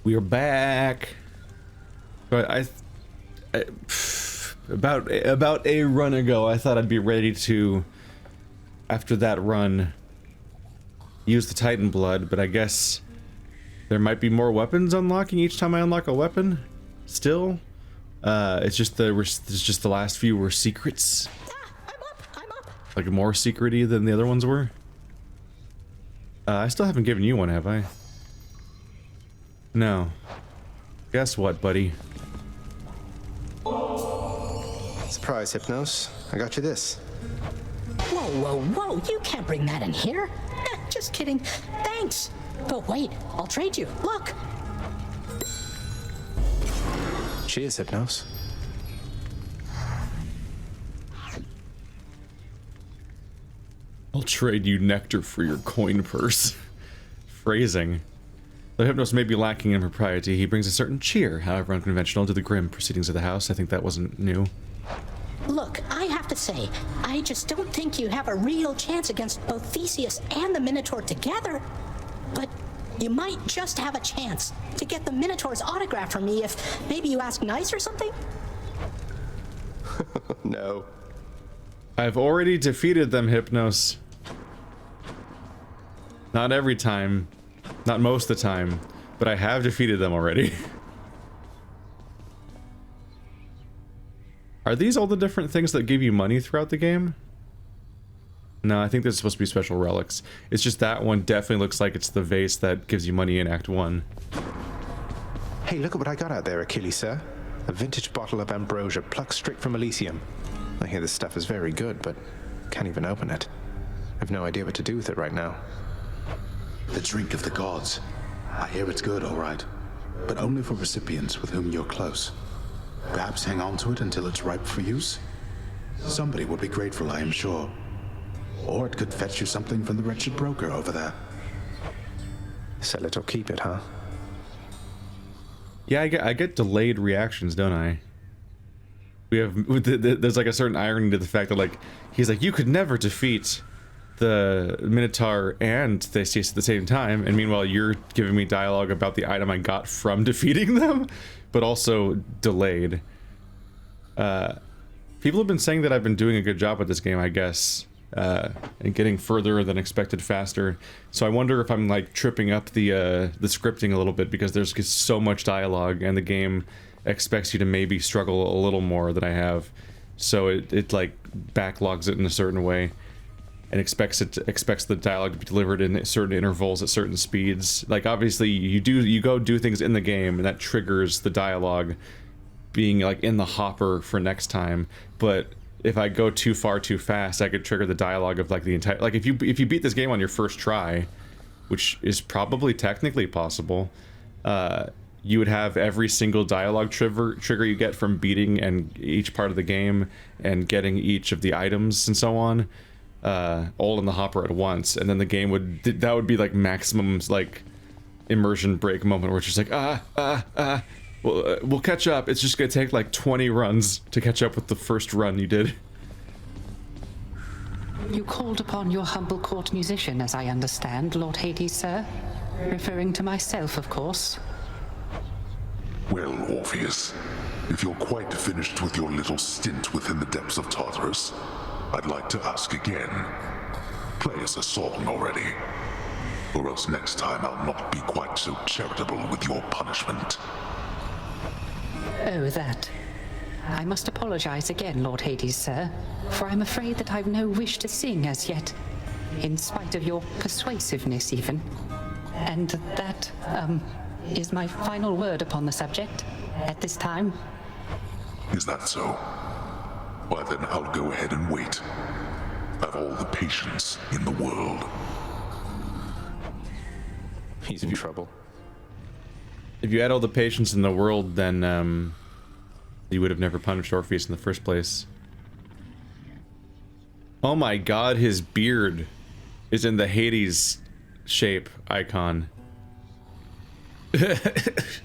We are back. But about a run ago, I thought I'd be ready to, after that run, use the Titan blood, but I guess there might be more weapons unlocking each time I unlock a weapon. Still, it's just the last few were secrets. I'm up. Like more secrety than the other ones were. I still haven't given you one, have I? No. Guess what, buddy? Surprise, Hypnos. I got you this. Whoa. You can't bring that in here. Just kidding. Thanks. But wait, I'll trade you. Look. Cheers, Hypnos. I'll trade you nectar for your coin purse. Phrasing. Though Hypnos may be lacking in propriety, he brings a certain cheer, however unconventional, to the grim proceedings of the house. I think that wasn't new. Look, I have to say, I just don't think you have a real chance against both Theseus and the Minotaur together. But you might just have a chance to get the Minotaur's autograph from me if maybe you ask nice or something. No. I've already defeated them, Hypnos. Not every time. Not most of the time. But I have defeated them already. Are these all the different things that give you money throughout the game? No, I think this is supposed to be special relics. It's just that one definitely looks like it's the vase that gives you money in Act 1. Hey, look at what I got out there, Achilles, sir. A vintage bottle of ambrosia plucked straight from Elysium. I hear this stuff is very good, but can't even open it. I've no idea what to do with it right now. The drink of the gods. I hear it's good, all right. But only for recipients with whom you're close. Perhaps hang on to it until it's ripe for use? Somebody would be grateful, I am sure. Or it could fetch you something from the wretched broker over there. Sell it or keep it, huh? Yeah, I get delayed reactions, don't I? There's like a certain irony to the fact that like he's like, you could never defeat the Minotaur and Theseus at the same time, and meanwhile you're giving me dialogue about the item I got from defeating them, but also delayed. People have been saying that I've been doing a good job with this game, I guess, and getting further than expected faster. So I wonder if I'm like tripping up the scripting a little bit because there's just so much dialogue and the game expects you to maybe struggle a little more than I have. So it like backlogs it in a certain way and expects the dialogue to be delivered in certain intervals at certain speeds. Like obviously you go do things in the game and that triggers the dialogue being like in the hopper for next time, but if I go too far too fast, I could trigger the dialogue of like the entire, like if you beat this game on your first try, which is probably technically possible, you would have every single dialogue trigger you get from beating and each part of the game and getting each of the items and so on, all in the hopper at once, and then the game that would be like maximum like immersion break moment where it's just like we'll catch up. It's just gonna take like 20 runs to catch up with the first run you did. You called upon your humble court musician, as I understand, Lord Hades, sir. Referring to myself, of course. Well, Orpheus, if you're quite finished with your little stint within the depths of Tartarus, I'd like to ask again. Play us a song already. Or else next time I'll not be quite so charitable with your punishment. Oh, that. I must apologize again, Lord Hades, sir, for I'm afraid that I've no wish to sing as yet, in spite of your persuasiveness even. And that, is my final word upon the subject at this time. Is that so? Why then I'll go ahead and wait. I've all the patience in the world. He's in trouble. If you had all the patience in the world, then you would have never punished Orpheus in the first place. Oh my god, his beard is in the Hades shape icon. That's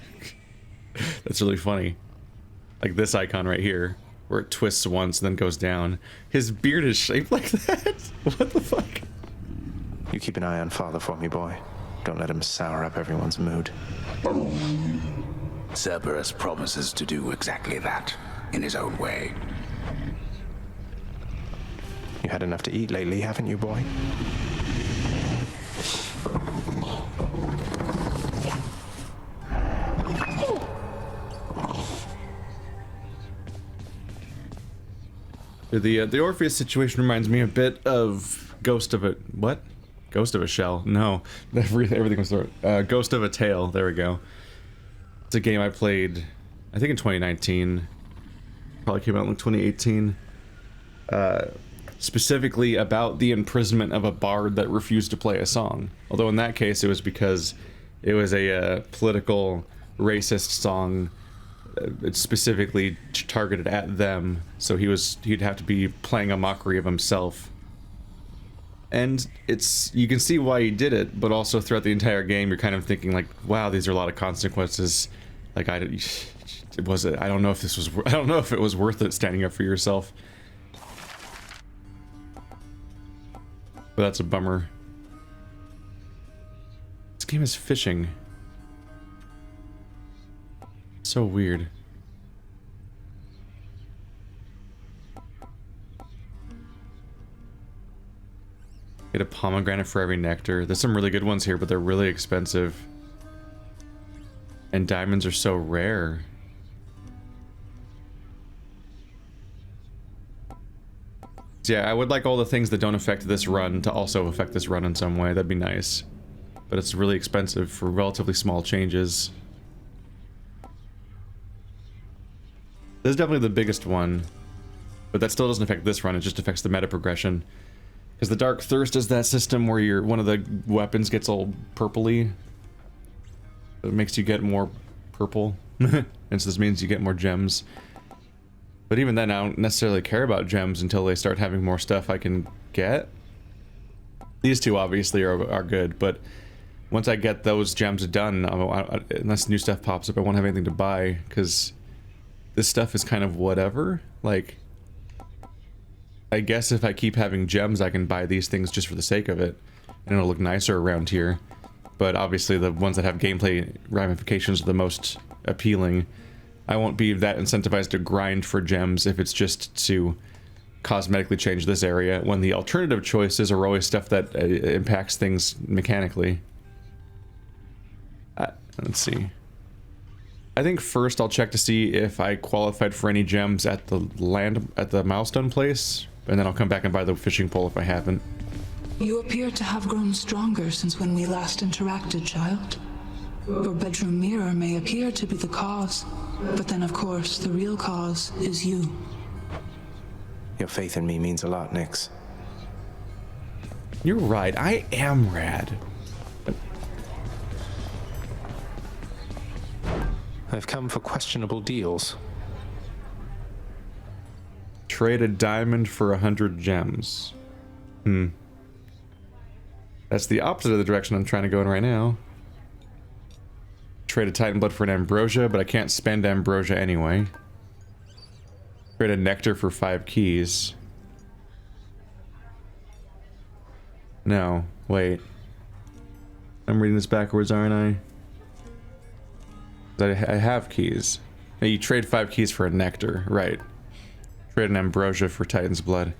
really funny. Like this icon right here, where it twists once and then goes down. His beard is shaped like that? What the fuck? You keep an eye on father for me, boy. Don't let him sour up everyone's mood. Cerberus promises to do exactly that, in his own way. You had enough to eat lately, haven't you, boy? The Orpheus situation reminds me a bit of Ghost of a... what? Ghost of a Shell? No. Everything was... Ghost of a Tale. There we go. It's a game I played, I think in 2019. Probably came out in like 2018. Specifically about the imprisonment of a bard that refused to play a song. Although in that case it was because it was a political, racist song. It's specifically targeted at them, so he'd have to be playing a mockery of himself. And you can see why he did it, but also throughout the entire game you're kind of thinking like, wow, these are a lot of consequences. Like I don't know if it was worth it standing up for yourself. But that's a bummer. This game is fishing. So weird. Get a pomegranate for every nectar. There's some really good ones here, but they're really expensive. And diamonds are so rare. So yeah, I would like all the things that don't affect this run to also affect this run in some way. That'd be nice. But it's really expensive for relatively small changes. This is definitely the biggest one, but that still doesn't affect this run, it just affects the meta progression. Because the Dark Thirst is that system where one of the weapons gets all purpley. It makes you get more purple, and so this means you get more gems. But even then, I don't necessarily care about gems until they start having more stuff I can get. These two obviously are good, but once I get those gems done, unless new stuff pops up, I won't have anything to buy, because this stuff is kind of whatever. Like, I guess if I keep having gems, I can buy these things just for the sake of it, and it'll look nicer around here. But obviously the ones that have gameplay ramifications are the most appealing. I won't be that incentivized to grind for gems if it's just to cosmetically change this area, when the alternative choices are always stuff that impacts things mechanically. Let's see. I think first I'll check to see if I qualified for any gems at the milestone place, and then I'll come back and buy the fishing pole if I haven't. You appear to have grown stronger since when we last interacted, child. Your bedroom mirror may appear to be the cause, but then of course the real cause is you. Your faith in me means a lot, Nyx. You're right, I am rad. I've come for questionable deals. Trade a diamond for 100 gems. That's the opposite of the direction I'm trying to go in right now. Trade a Titan Blood for an Ambrosia, but I can't spend Ambrosia anyway. Trade a Nectar for 5 keys. No, wait. I'm reading this backwards, aren't I? I have keys. Now you trade 5 keys for a Nectar, right. Trade an Ambrosia for Titan's Blood.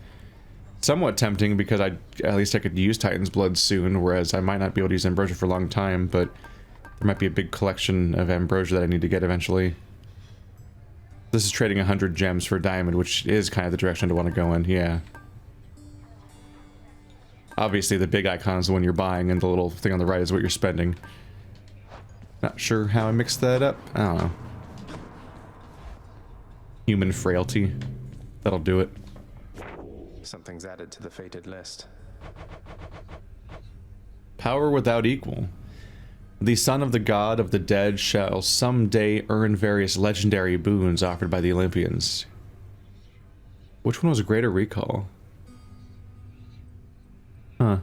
Somewhat tempting because at least I could use Titan's Blood soon, whereas I might not be able to use Ambrosia for a long time, but there might be a big collection of Ambrosia that I need to get eventually. This is trading 100 gems for a diamond, which is kind of the direction I want to go in, yeah. Obviously the big icon is the one you're buying, and the little thing on the right is what you're spending. Not sure how I mixed that up. I don't know. Human frailty. That'll do it. Something's added to the fated list. Power without equal. The son of the god of the dead shall someday earn various legendary boons offered by the Olympians. Which one was a greater recall? Huh.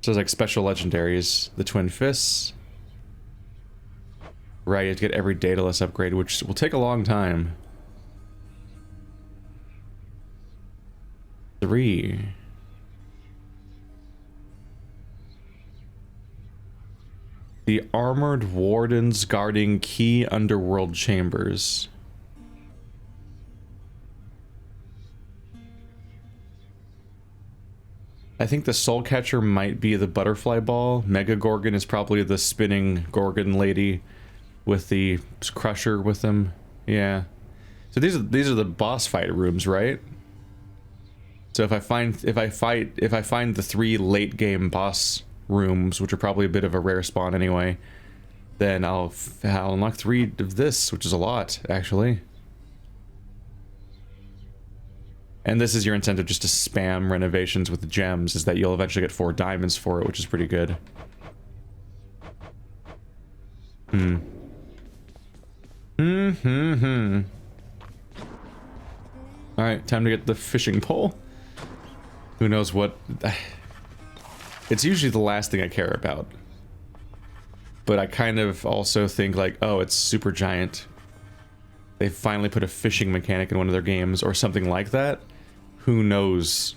So there's like special legendaries. The Twin Fists. Right, you have to get every Daedalus upgrade, which will take a long time. 3. The armored wardens guarding key underworld chambers. I think the soul catcher might be the butterfly ball. Mega Gorgon is probably the spinning Gorgon lady with the crusher with them. Yeah. So these are the boss fight rooms, right? So if I find the 3 late game boss rooms, which are probably a bit of a rare spawn anyway, then I'll unlock 3 of this, which is a lot actually. And this is your incentive just to spam renovations with the gems, is that you'll eventually get 4 diamonds for it, which is pretty good. Alright, time to get the fishing pole. Who knows what... It's usually the last thing I care about. But I kind of also think like, oh, it's Supergiant. They finally put a fishing mechanic in one of their games or something like that. Who knows?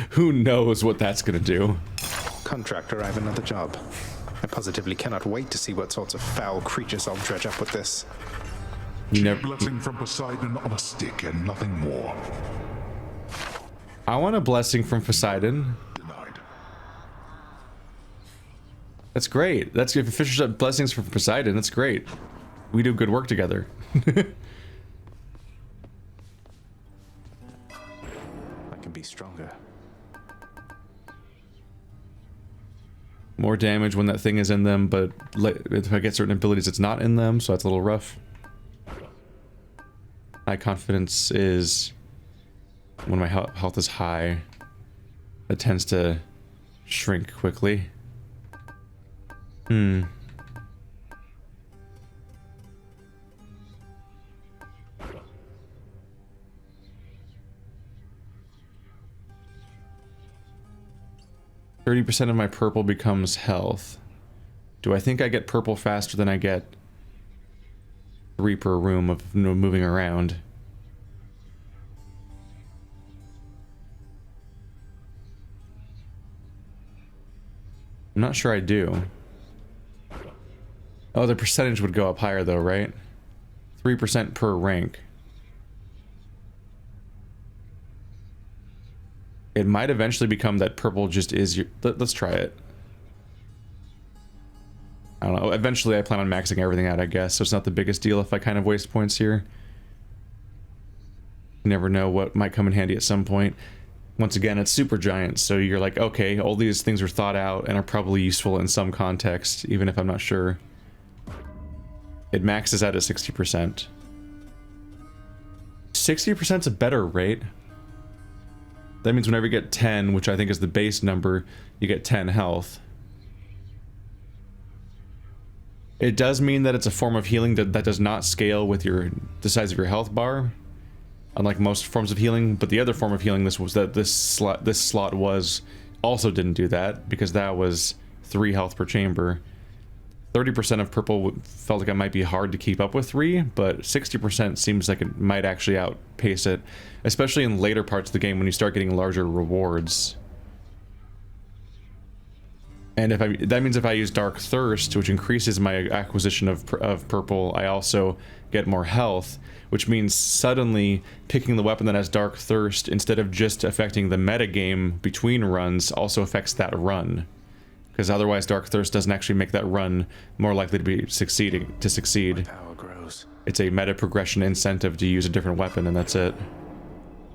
Who knows what that's gonna do? Contractor, I have another job. I positively cannot wait to see what sorts of foul creatures I'll dredge up with this. Blessing from Poseidon on a stick and nothing more. I want a blessing from Poseidon. Denied. That's great. That's if Fisher's up blessings from Poseidon. That's great. We do good work together. I can be stronger. More damage when that thing is in them, but if I get certain abilities, it's not in them, so that's a little rough. High confidence is when my health is high. It tends to shrink quickly. 30% of my purple becomes health. Do I think I get purple faster than I get 3 per room of moving around? I'm not sure I do. Oh, the percentage would go up higher though, right? 3% per rank. It might eventually become that purple just is your... Let's try it. I don't know. Eventually I plan on maxing everything out, I guess. So it's not the biggest deal if I kind of waste points here. You never know what might come in handy at some point. Once again, it's Supergiant, so you're like, okay, all these things are thought out and are probably useful in some context, even if I'm not sure. It maxes out at 60%. 60% is a better rate. That means whenever you get 10, which I think is the base number, you get 10 health. It does mean that it's a form of healing that does not scale with the size of your health bar, unlike most forms of healing. But the other form of healing this slot was also didn't do that, because that was 3 health per chamber. 30% of purple felt like it might be hard to keep up with 3, but 60% seems like it might actually outpace it, especially in later parts of the game when you start getting larger rewards. And that means if I use Dark Thirst, which increases my acquisition of purple, I also get more health, which means suddenly picking the weapon that has Dark Thirst, instead of just affecting the metagame between runs, also affects that run. Because otherwise Dark Thirst doesn't actually make that run more likely to succeed. Power grows. It's a meta progression incentive to use a different weapon, and that's it.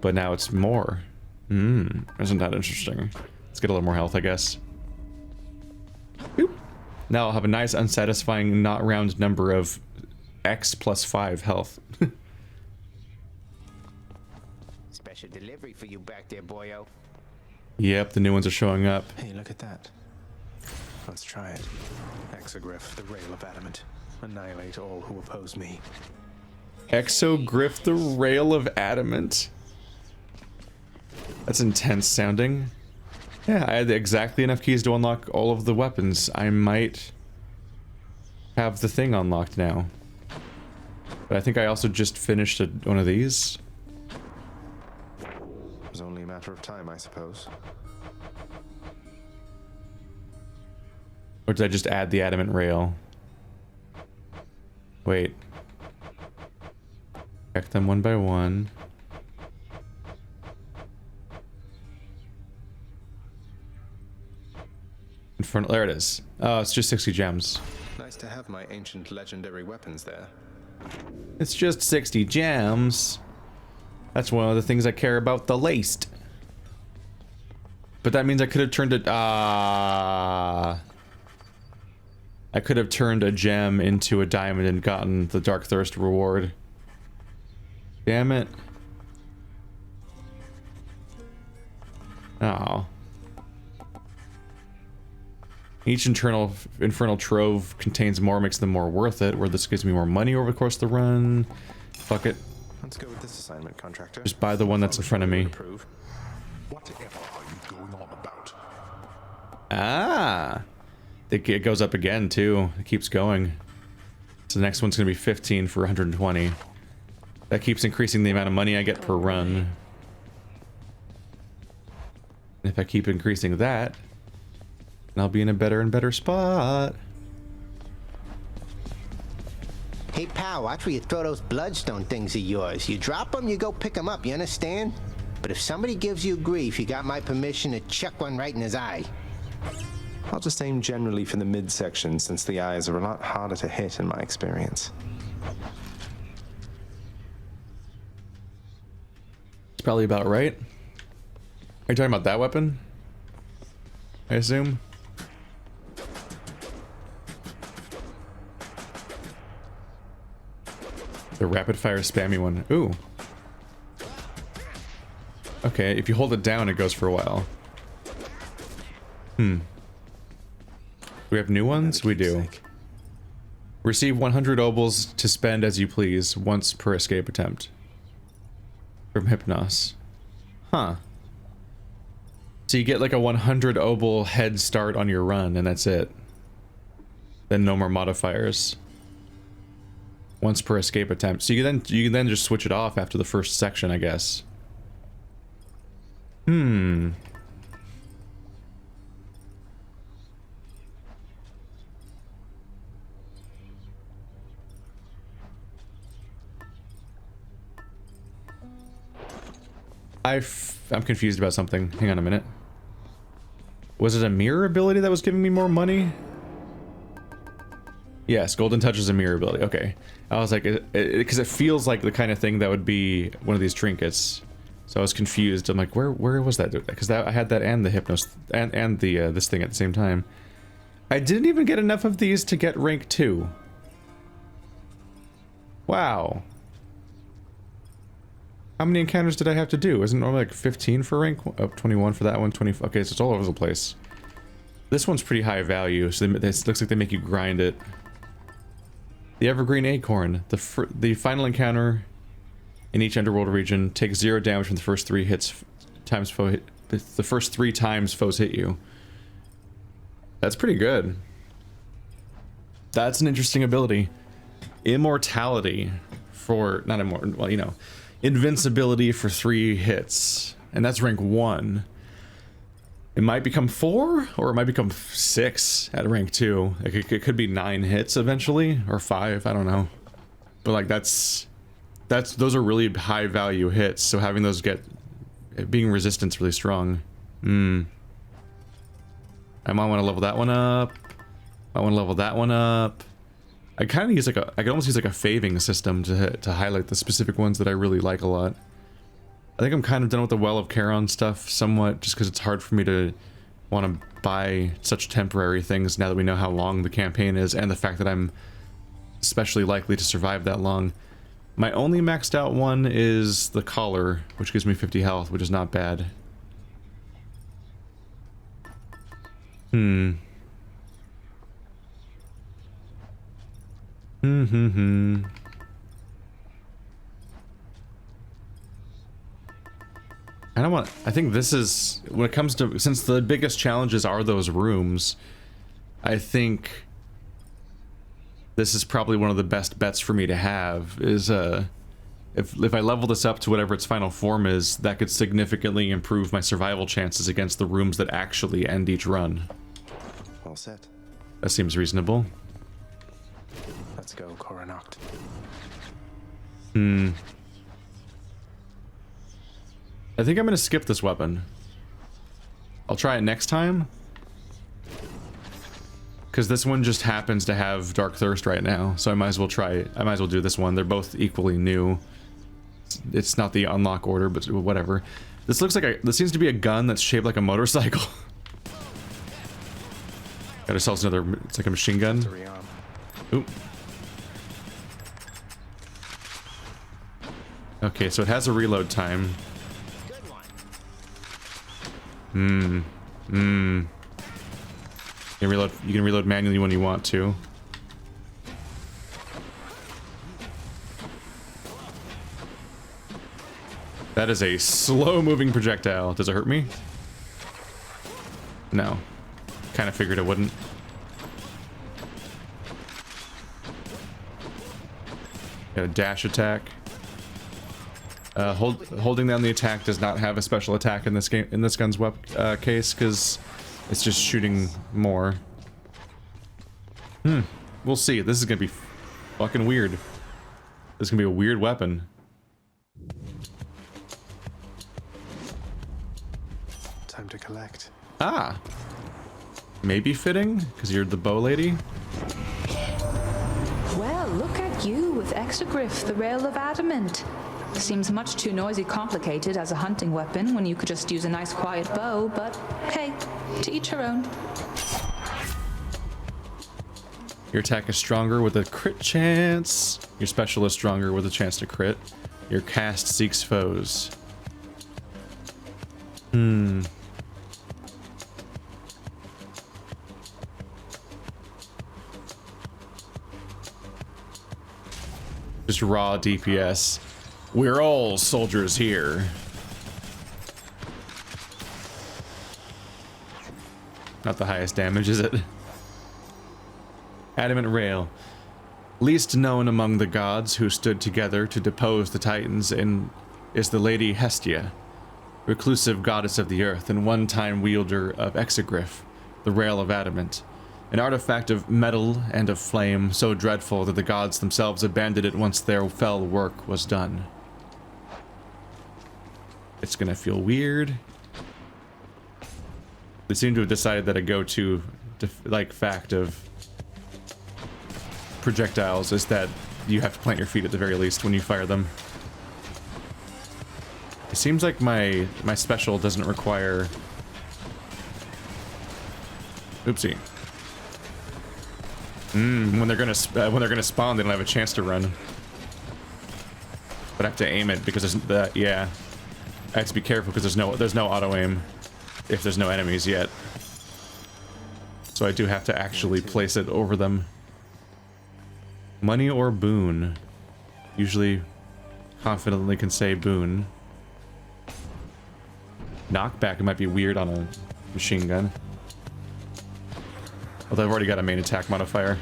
But now it's more. Isn't that interesting? Let's get a little more health, I guess. Boop. Now I'll have a nice unsatisfying not round number of X plus 5 health. Special delivery for you back there, boyo. Yep, the new ones are showing up. Hey, look at that. Let's try it. Exagryph, the Rail of Adamant. Annihilate all who oppose me. Exagryph, the Rail of Adamant. That's intense sounding. Yeah, I had exactly enough keys to unlock all of the weapons. I might have the thing unlocked now. But I think I also just finished one of these. It was only a matter of time, I suppose. Or did I just add the adamant rail? Wait. Check them one by one. Infernal, there it is. Oh, it's just 60 gems. Nice to have my ancient legendary weapons there. It's just 60 gems. That's one of the things I care about the least. But that means I could have turned it. I could have turned a gem into a diamond and gotten the Dark Thirst reward. Damn it. Oh. Each infernal trove contains more, makes them more worth it, where this gives me more money over the course of the run. Fuck it. Let's go with this assignment, contractor. Just buy the one that's in front of me. Whatever are you going on about? Ah! It goes up again, too. It keeps going. So the next one's going to be 15 for 120. That keeps increasing the amount of money I get per run. And if I keep increasing that, I'll be in a better and better spot. Hey, pal, watch where you throw those bloodstone things of yours. You drop them, you go pick them up, you understand? But if somebody gives you grief, you got my permission to chuck one right in his eye. I'll just aim generally for the midsection, since the eyes are a lot harder to hit in my experience. It's probably about right. Are you talking about that weapon? I assume? The rapid fire spammy one. Ooh. Okay, if you hold it down, it goes for a while. Do we have new ones? We do. Receive 100 obols to spend as you please, once per escape attempt. From Hypnos. Huh. So you get like a 100 obol head start on your run, and that's it. Then no more modifiers. Once per escape attempt. So you can then just switch it off after the first section, I guess. I'm confused about something. Hang on a minute. Was it a mirror ability that was giving me more money? Yes, Golden Touch is a mirror ability. Okay. I was like, because it feels like the kind of thing that would be one of these trinkets. So I was confused. I'm like, where was that? Because I had that and the Hypnos and the this thing at the same time. I didn't even get enough of these to get rank 2. Wow. How many encounters did I have to do? Isn't it normally like 15 for rank? Oh, 21 for that one, 20. Okay, so it's all over the place. This one's pretty high value, so this looks like they make you grind it. The Evergreen Acorn. The final encounter in each Underworld region takes 0 damage from the first 3 hits times foe hit. The first 3 times foes hit you. That's pretty good. That's an interesting ability. Immortality for not immortal. Well, you know, invincibility for 3 hits, and that's rank 1. It might become 4, or it might become 6 at rank 2. It could be 9 hits eventually, or 5. I don't know. But like those are really high value hits. So having those being resistance really strong. I might want to level that one up. I want to level that one up. I kind of use I could almost use like a faving system to highlight the specific ones that I really like a lot. I think I'm kind of done with the Well of Charon stuff somewhat, just because it's hard for me to want to buy such temporary things now that we know how long the campaign is, and the fact that I'm especially likely to survive that long. My only maxed out one is the Collar, which gives me 50 health, which is not bad. I think this is, when it comes to, since the biggest challenges are those rooms, I think this is probably one of the best bets for me to have, is if I level this up to whatever its final form is, that could significantly improve my survival chances against the rooms that actually end each run. All set. That seems reasonable. Let's go, Coronacht. I think I'm gonna skip this weapon. I'll try it next time. Because this one just happens to have Dark Thirst right now, so I might as well try it. I might as well do this one. They're both equally new. It's not the unlock order, but whatever. This looks like this seems to be a gun that's shaped like a motorcycle. Got ourselves another, it's like a machine gun. Oop. Okay, so it has a reload time. You can reload manually when you want to. That is a slow-moving projectile. Does it hurt me? No. Kind of figured it wouldn't. Got a dash attack. Holding down the attack does not have a special attack in this game, in this gun's case, because it's just shooting more. We'll see. This is gonna be fucking weird. This is gonna be a weird weapon. Time to collect. Ah, maybe fitting because you're the bow lady. Well, look at you with Exagryph, the Rail of Adamant. Seems much too noisy complicated as a hunting weapon when you could just use a nice quiet bow, but hey, to each her own. Your attack is stronger with a crit chance. Your special is stronger with a chance to crit. Your cast seeks foes. Just raw DPS. We're all soldiers here. Not the highest damage, is it? Adamant Rail. Least known among the gods who stood together to depose the Titans is the Lady Hestia, reclusive goddess of the earth and one-time wielder of Exagryph, the Rail of Adamant, an artifact of metal and of flame so dreadful that the gods themselves abandoned it once their fell work was done. It's gonna feel weird. They seem to have decided that a go-to fact of projectiles is that you have to plant your feet at the very least when you fire them. It seems like my special doesn't require... Oopsie. When they're gonna spawn, they don't have a chance to run. But I have to aim it because there's yeah. I have to be careful because there's no auto aim if there's no enemies yet. So I do have to actually place it over them. Money or boon? Usually confidently can say boon. Knockback might be weird on a machine gun. Although I've already got a main attack modifier.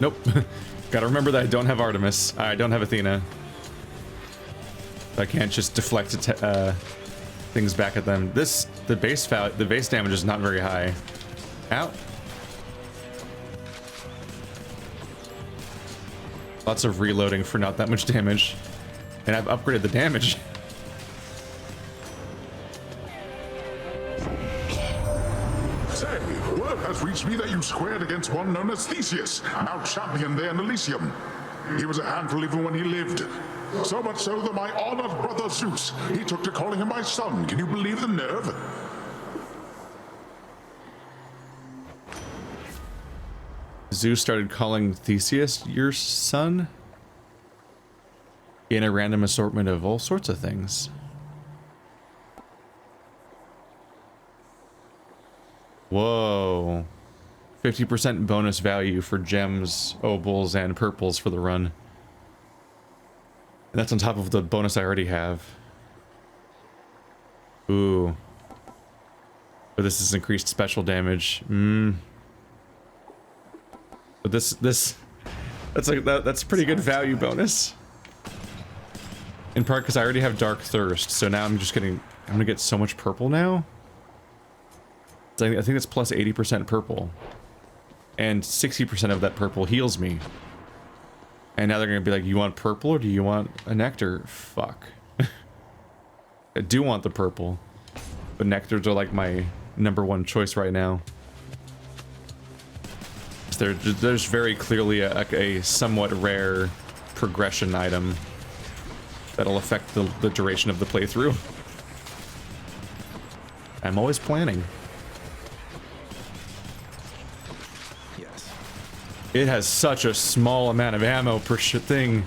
Nope. Gotta remember that I don't have Artemis. I don't have Athena. I can't just deflect things back at them. The base damage is not very high. Ow. Lots of reloading for not that much damage. And I've upgraded the damage. Say, word has reached me that you squared against one known as Theseus, now champion there in Elysium. He was a handful even when he lived. So much so that my honored brother Zeus, he took to calling him my son. Can you believe the nerve? Zeus started calling Theseus your son? In a random assortment of all sorts of things. Whoa. 50% bonus value for gems, opals, and purples for the run. And that's on top of the bonus I already have. Ooh. But this is increased special damage. But that's a pretty good value bonus. In part because I already have Dark Thirst, so now I'm gonna get so much purple now. I think it's plus 80% purple. And 60% of that purple heals me. And now they're gonna be like, you want purple or do you want a nectar? Fuck. I do want the purple. But nectars are like my #1 choice right now. There's very clearly a somewhat rare progression item that'll affect the duration of the playthrough. I'm always planning. Yes. It has such a small amount of ammo per thing.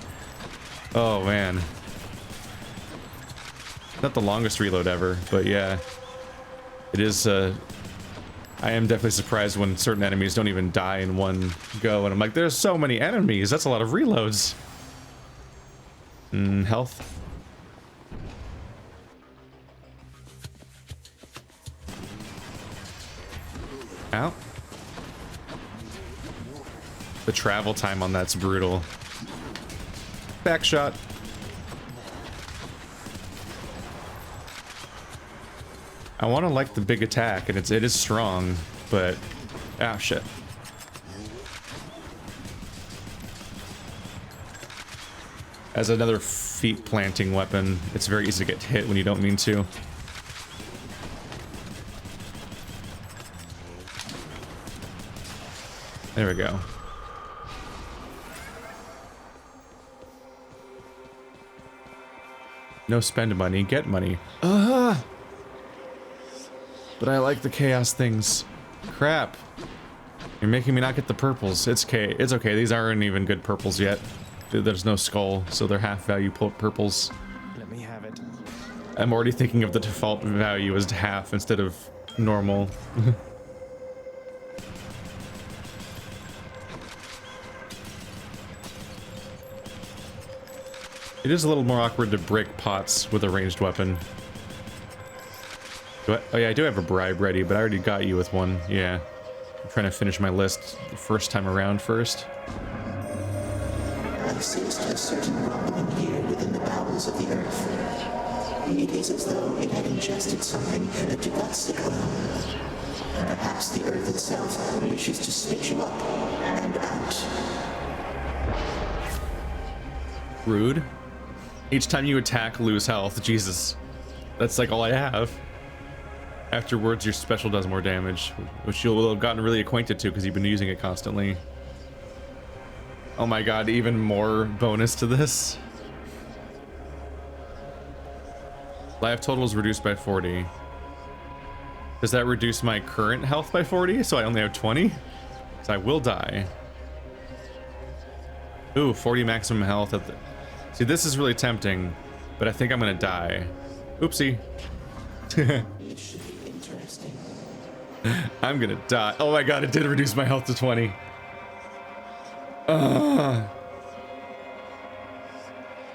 Oh man. Not the longest reload ever, but yeah. It is, I am definitely surprised when certain enemies don't even die in one go, and I'm like, there's so many enemies, that's a lot of reloads. Health. Ow. The travel time on that's brutal. Back shot. I want to like the big attack, and it is strong, but ah shit. As another feet planting weapon, it's very easy to get hit when you don't mean to. There we go. No spend money, get money. But I like the chaos things. Crap. You're making me not get the purples. It's okay. It's okay. These aren't even good purples yet. There's no skull, so they're half value purples. Let me have it. I'm already thinking of the default value as half instead of normal. It is a little more awkward to break pots with a ranged weapon. Oh yeah, I do have a bribe ready, but I already got you with one. Yeah. I'm trying to finish my list the first time around first. I sensed a certain rumbling here within the bowels of the earth. It is as though it had ingested something to guts the ground. Perhaps the earth itself wishes to spit you up and out. Rude. Each time you attack, lose health. Jesus. That's like all I have. Afterwards, your special does more damage, which you'll have gotten really acquainted to because you've been using it constantly. Oh my god, even more bonus to this. Life total is reduced by 40. Does that reduce my current health by 40? So I only have 20? So I will die. Ooh, 40 maximum health at the... See, this is really tempting, but I think I'm gonna die. Oopsie. I'm gonna die. Oh my god, it did reduce my health to 20. But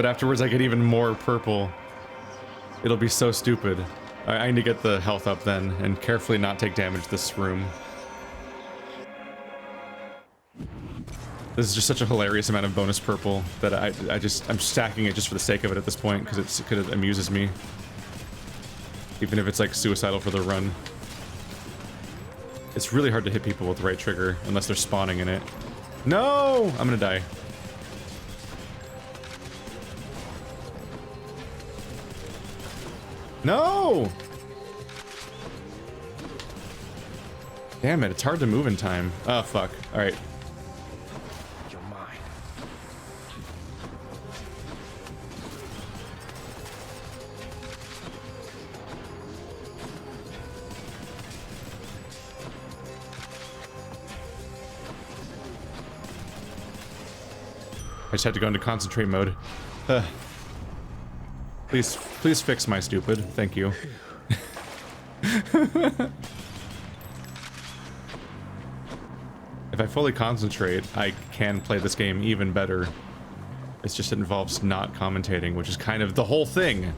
afterwards I get even more purple. It'll be so stupid. I need to get the health up then and carefully not take damage this room. This is just such a hilarious amount of bonus purple that I'm stacking it just for the sake of it at this point because it amuses me. Even if it's like suicidal for the run. It's really hard to hit people with the right trigger unless they're spawning in it. No! I'm gonna die. No! Damn it, it's hard to move in time. Oh, fuck. Alright. You're mine. I just had to go into concentrate mode. Please fix my stupid. Thank you. If I fully concentrate, I can play this game even better. It's just it involves not commentating, which is kind of the whole thing.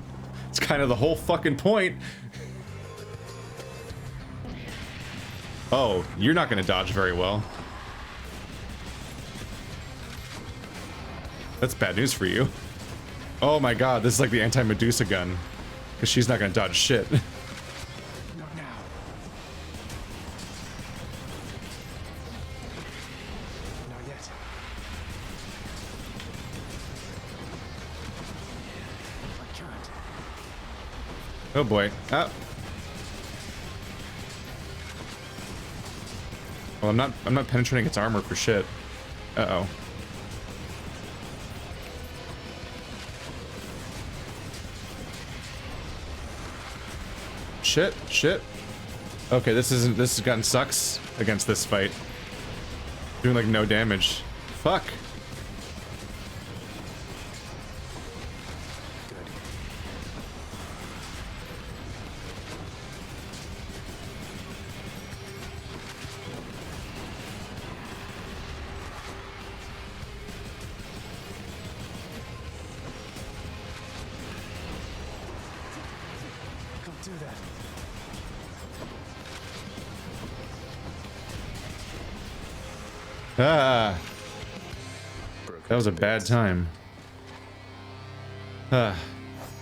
It's kind of the whole fucking point. Oh, you're not gonna dodge very well. That's bad news for you. Oh my god, this is like the anti-Medusa gun. Because she's not gonna dodge shit. Not now. Not yet. I can't. Oh boy. Ah. Well, I'm not penetrating its armor for shit. Uh-oh. Shit. Okay, this has gotten sucks against this fight. Doing like no damage. Fuck. Don't do that. Ah. That was a bad time. I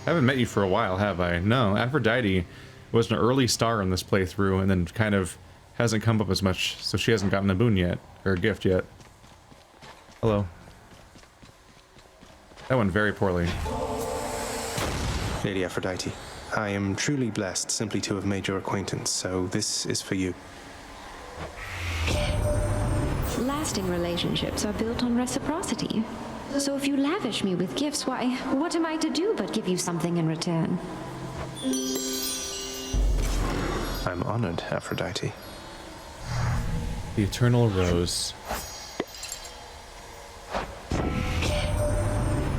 haven't met you for a while, have I? No, Aphrodite was an early star in this playthrough and then kind of hasn't come up as much, so she hasn't gotten a boon yet, or a gift yet. Hello. That went very poorly. Lady Aphrodite, I am truly blessed simply to have made your acquaintance, so this is for you. Lasting relationships are built on reciprocity. So if you lavish me with gifts, why, what am I to do but give you something in return? I'm honored, Aphrodite. The Eternal Rose.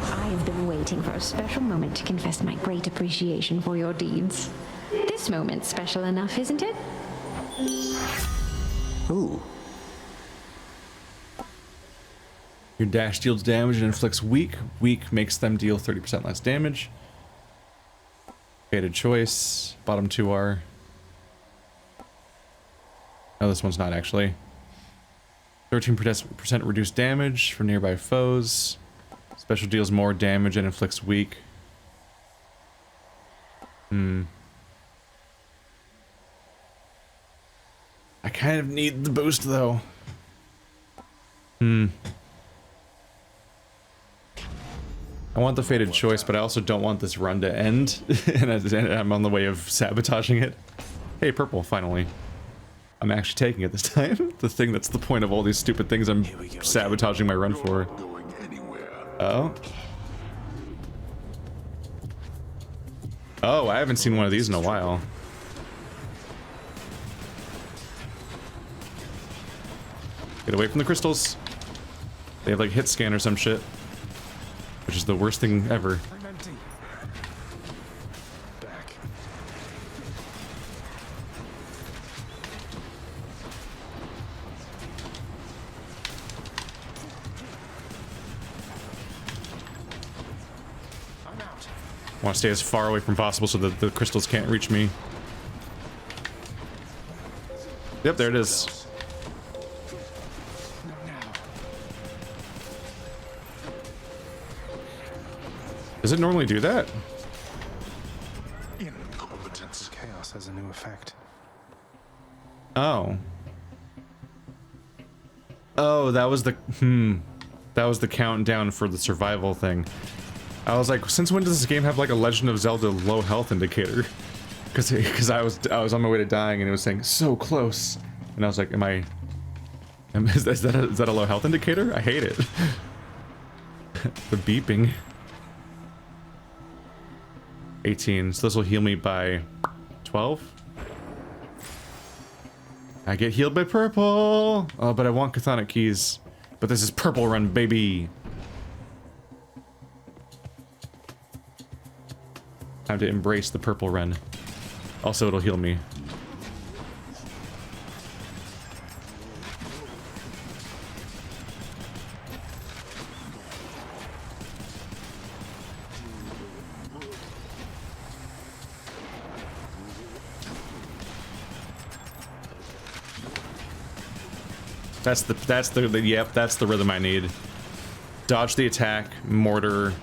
I've been waiting for a special moment to confess my great appreciation for your deeds. This moment's special enough, isn't it? Ooh. Your dash deals damage and inflicts weak. Weak makes them deal 30% less damage. Fated choice. Bottom two are. No, this one's not actually. 13% reduced damage from nearby foes. Special deals more damage and inflicts weak. I kind of need the boost though. I want the fated choice, but I also don't want this run to end, and I'm on the way of sabotaging it. Hey, purple, finally. I'm actually taking it this time. The thing that's the point of all these stupid things I'm sabotaging my run for. Oh. Oh, I haven't seen one of these in a while. Get away from the crystals. They have like hit scan or some shit. Which is the worst thing ever. I'm empty. Back. I'm out. I want to stay as far away from possible so that the crystals can't reach me. Yep, there it is. Does it normally do that? Incompetence. Chaos has a new effect. Oh. Oh, that was the that was the countdown for the survival thing. I was like, since when does this game have like a Legend of Zelda low health indicator? Because I was on my way to dying and it was saying so close, and I was like, is that a low health indicator? I hate it. The beeping. 18, so this will heal me by 12. I get healed by purple. Oh, but I want chthonic keys. But this is purple run, baby. Time to embrace the purple run. Also, it'll heal me. That's the rhythm I need. dodge the attack, mortar,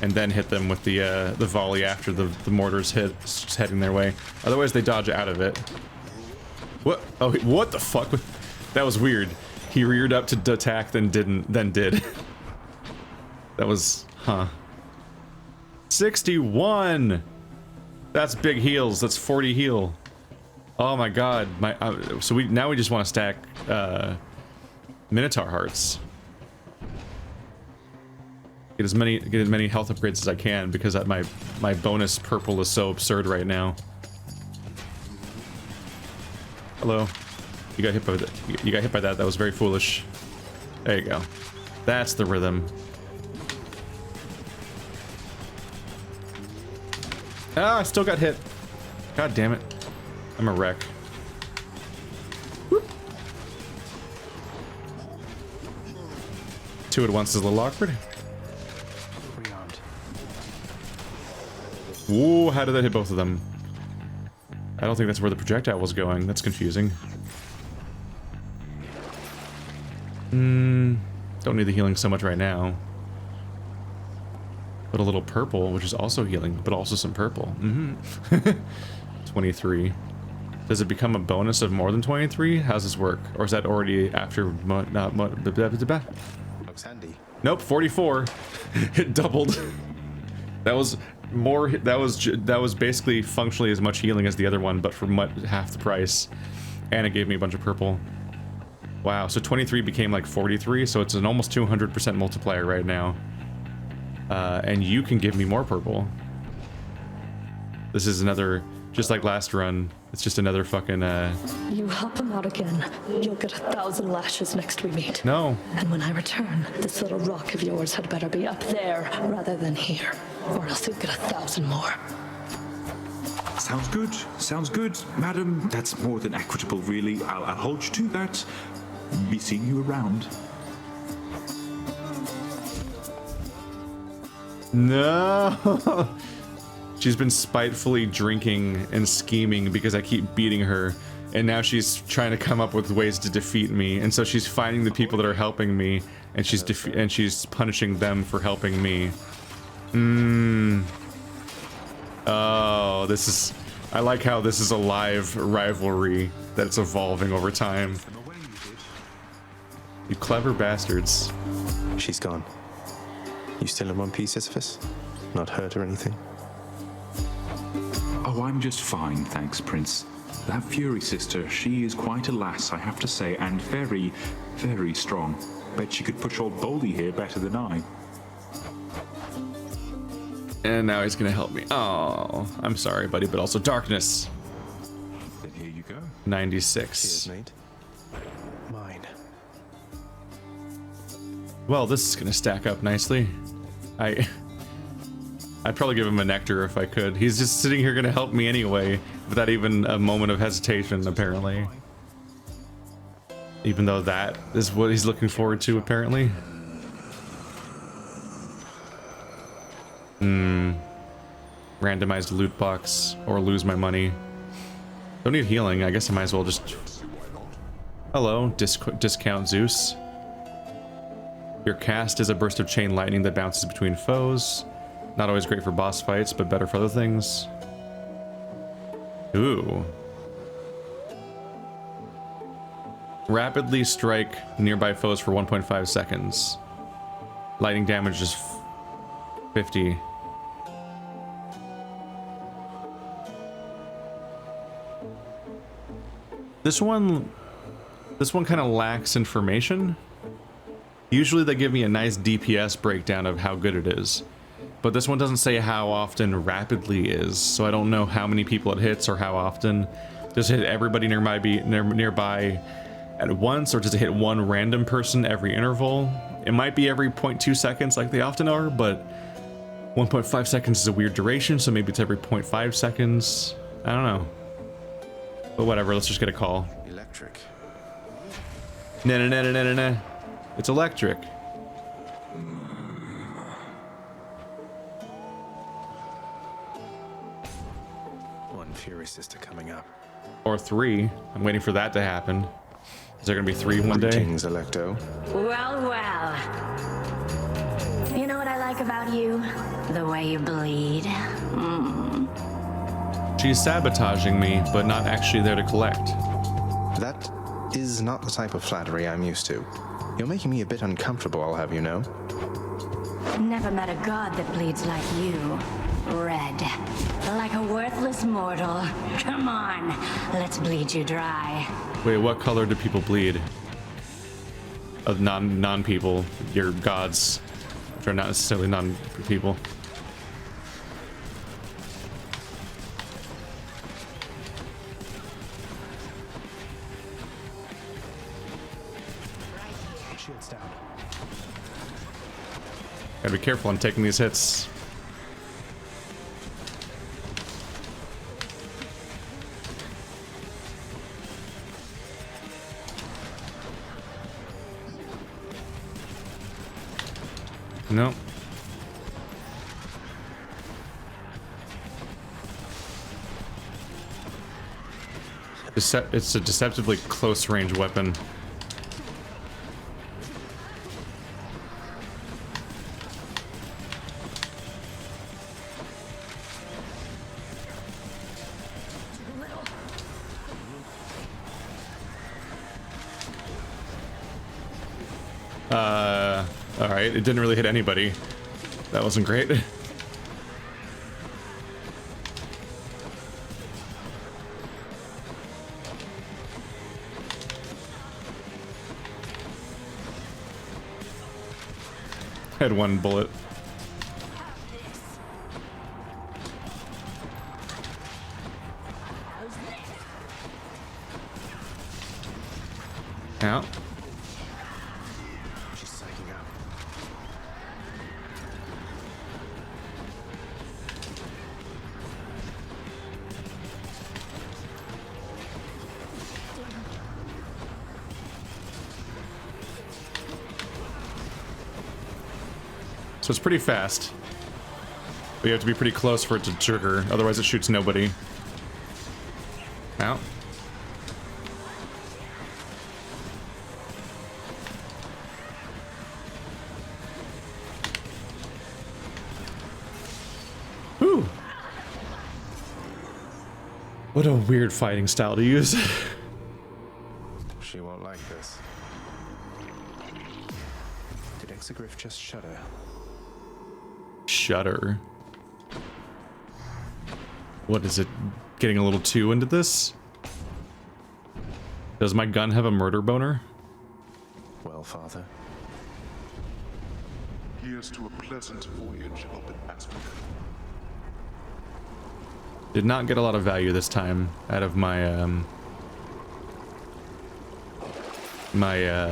and then hit them with the volley after the mortar's heading their way. Otherwise, they dodge out of it. What? Oh, what the fuck? That was weird. He reared up to attack, then did. That was, huh? 61. That's big heals. That's 40 heal. Oh my god. So we just want to stack Minotaur hearts. Get as many health upgrades as I can because my bonus purple is so absurd right now. Hello. You got hit by that. You got hit by that. That was very foolish. There you go. That's the rhythm. Ah, I still got hit. God damn it. I'm a wreck. Whoop. 2 at once is a little awkward. Ooh, how did that hit both of them? I don't think that's where the projectile was going. That's confusing. Don't need the healing so much right now. But a little purple, which is also healing, but also some purple. 23. Does it become a bonus of more than 23? How's this work? Or is that already after... Looks handy. Nope, 44. It doubled. That was more... That was basically functionally as much healing as the other one, but for half the price. And it gave me a bunch of purple. Wow, so 23 became like 43, so it's an almost 200% multiplier right now. And you can give me more purple. This is another, just like last run, it's just another fucking, You help him out again, you'll get 1,000 lashes next we meet. No. And when I return, this little rock of yours had better be up there rather than here, or else you'll get 1,000 more. Sounds good, madam. That's more than equitable, really. I'll hold you to that. Be seeing you around. No. She's been spitefully drinking and scheming because I keep beating her, and now she's trying to come up with ways to defeat me, and so she's finding the people that are helping me, and she's punishing them for helping me. Oh, this is... I like how this is a live rivalry that's evolving over time. You clever bastards. She's gone. You still in one piece, Sisyphus? Not hurt or anything? Oh, I'm just fine, thanks, Prince. That Fury sister, she is quite a lass, I have to say, and very, very strong. Bet she could push old Boldy here better than I. And now he's gonna help me. Oh, I'm sorry, buddy, but also darkness. Then here you go. 96. Cheers, mate. Mine. Well, this is gonna stack up nicely. I'd probably give him a nectar if I could. He's just sitting here gonna help me anyway, without even a moment of hesitation, apparently. Even though that is what he's looking forward to, apparently. Randomized loot box, or lose my money. Don't need healing, I guess I might as well just... Hello, discount Zeus. Your cast is a burst of chain lightning that bounces between foes. Not always great for boss fights, but better for other things. Ooh. Rapidly strike nearby foes for 1.5 seconds. Lightning damage is 50. This one kind of lacks information. Usually they give me a nice DPS breakdown of how good it is. But this one doesn't say how often rapidly is, so I don't know how many people it hits or how often. Does it hit everybody nearby at once, or does it hit one random person every interval? It might be every 0.2 seconds like they often are, but 1.5 seconds is a weird duration, so maybe it's every 0.5 seconds. I don't know. But whatever, let's just get a call. Electric. Nah. It's electric. One Fury sister coming up. Or 3. I'm waiting for that to happen. Is there gonna be 3 one day? Greetings, Electo. Well. like about you? The way you bleed. She's sabotaging me, but not actually there to collect. That is not the type of flattery I'm used to. You're making me a bit uncomfortable, I'll have you know. Never met a god that bleeds like you. Red. Like a worthless mortal. Come on, let's bleed you dry. Wait, what color do people bleed? Of non-people, your gods, which are not necessarily non-people. Shields down. Gotta be careful on taking these hits. No. It's a deceptively close range weapon. Alright, it didn't really hit anybody. That wasn't great. Had one bullet. Out. She's psyching out. So it's pretty fast. But you have to be pretty close for it to trigger, otherwise it shoots nobody. Out. Whew. What a weird fighting style to use. She won't like this. Did Exagryph just shudder? Shudder. What is it? Getting a little too into this? Does my gun have a murder boner? Well, father. Here's to a pleasant voyage up in Bastion. Did not get a lot of value this time out of my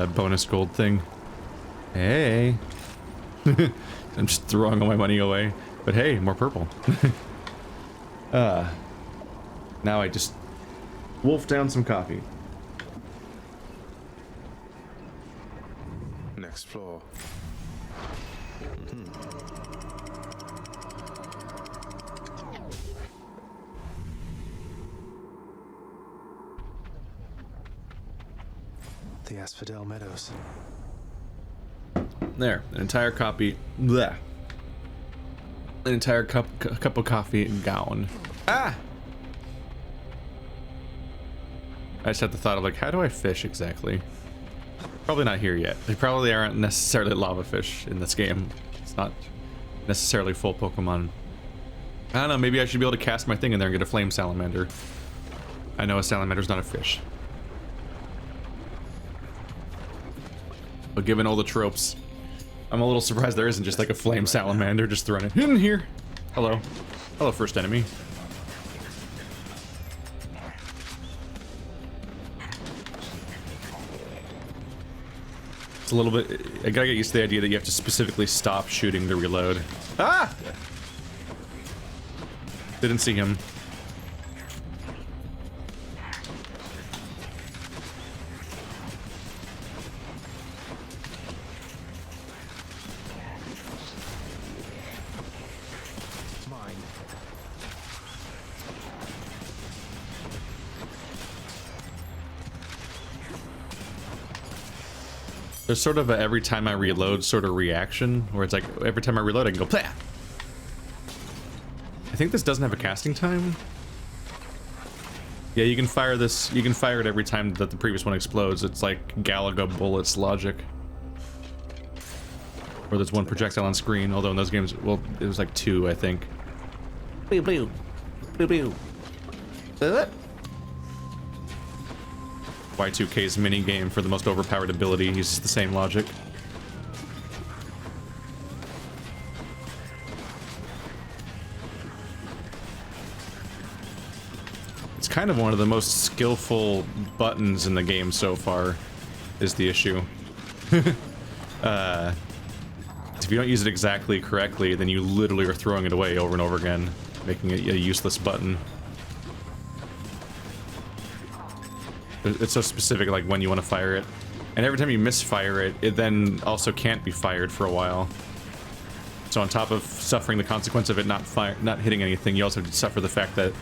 bonus gold thing. Hey. I'm just throwing all my money away. But hey, more purple. Now I just wolf down some coffee. Next floor. The Asphodel Meadows. There, an entire copy. Bleh. An entire cup of coffee gone. Ah! I just had the thought of like, how do I fish exactly? Probably not here yet. They probably aren't necessarily lava fish in this game. It's not necessarily full Pokemon. I don't know, maybe I should be able to cast my thing in there and get a flame salamander. I know a salamander's not a fish. But given all the tropes, I'm a little surprised there isn't just like a flame salamander just thrown in here. Hello. Hello, first enemy. It's a little bit... I gotta get used to the idea that you have to specifically stop shooting to reload. Ah! Didn't see him. There's sort of a every time I reload sort of reaction, where it's like every time I reload I can go Plah! I think this doesn't have a casting time. Yeah, you can fire this, you can fire it every time that the previous one explodes. It's like Galaga bullets logic. Or there's one projectile on screen, although in those games, well, it was like 2, I think. Blue, blue. Blue, blue. Y2K's mini game for the most overpowered ability uses the same logic. It's kind of one of the most skillful buttons in the game so far, is the issue. If you don't use it exactly correctly, then you literally are throwing it away over and over again, making it a useless button. It's so specific, like when you want to fire it. And every time you misfire it, it then also can't be fired for a while. So on top of suffering the consequence of it not hitting anything, you also suffer the fact that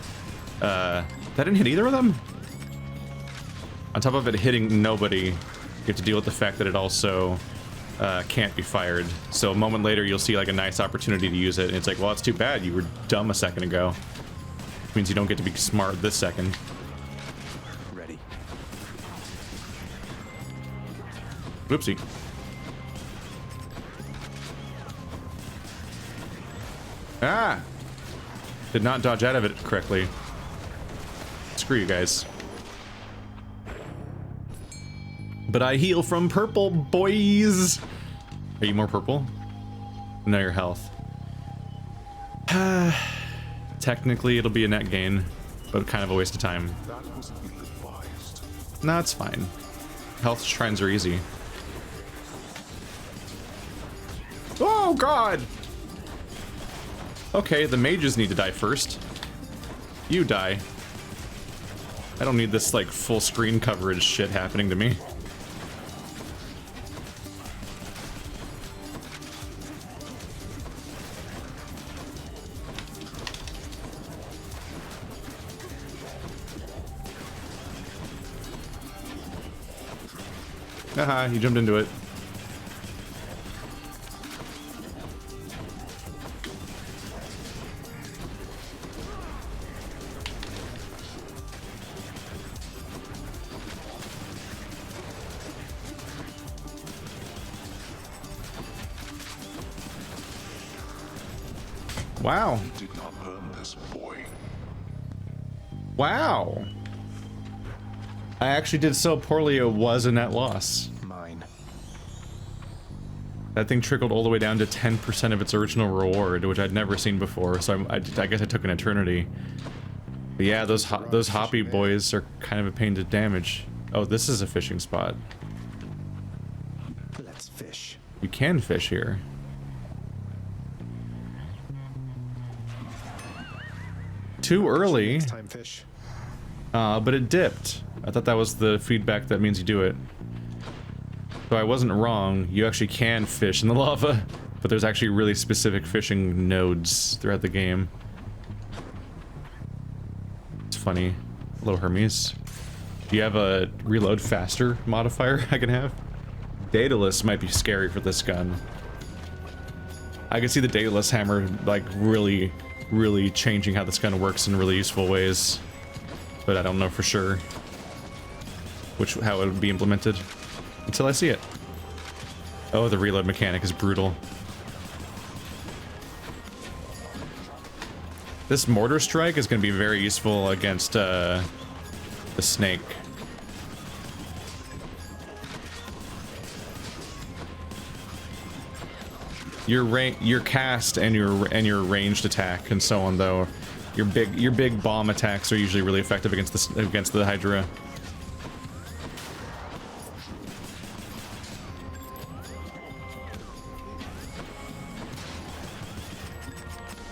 that didn't hit either of them. On top of it hitting nobody, you have to deal with the fact that it also can't be fired. So a moment later, you'll see like a nice opportunity to use it, and it's like, well, it's too bad you were dumb a second ago. Which means you don't get to be smart this second. Ready. Whoopsie. Ah! Did not dodge out of it correctly. Screw you guys. But I heal from purple, boys! Are you more purple? No, your health. Technically, it'll be a net gain, but kind of a waste of time. No, it's fine. Health shrines are easy. Oh, God! Okay, the mages need to die first. You die. I don't need this, like, full screen coverage shit happening to me. Haha, you jumped into it. Wow. You did not earn this, boy. Wow. I actually did so poorly it was a net loss. Mine. That thing trickled all the way down to 10% of its original reward, which I'd never seen before, so I guess I took an eternity. But yeah, those hoppy boys are kind of a pain to damage. Oh, this is a fishing spot. Let's fish. You can fish here. Too early. Time fish. But it dipped. I thought that was the feedback that means you do it. So I wasn't wrong. You actually can fish in the lava, but there's actually really specific fishing nodes throughout the game. It's funny. Hello, Hermes. Do you have a reload faster modifier I can have? Daedalus might be scary for this gun. I can see the Daedalus hammer like really changing how this gun works in really useful ways, but I don't know for sure how it would be implemented until I see it. Oh, the reload mechanic is brutal. This mortar strike is going to be very useful against the snake. Your cast and your ranged attack and so on, though, your big bomb attacks are usually really effective against the Hydra.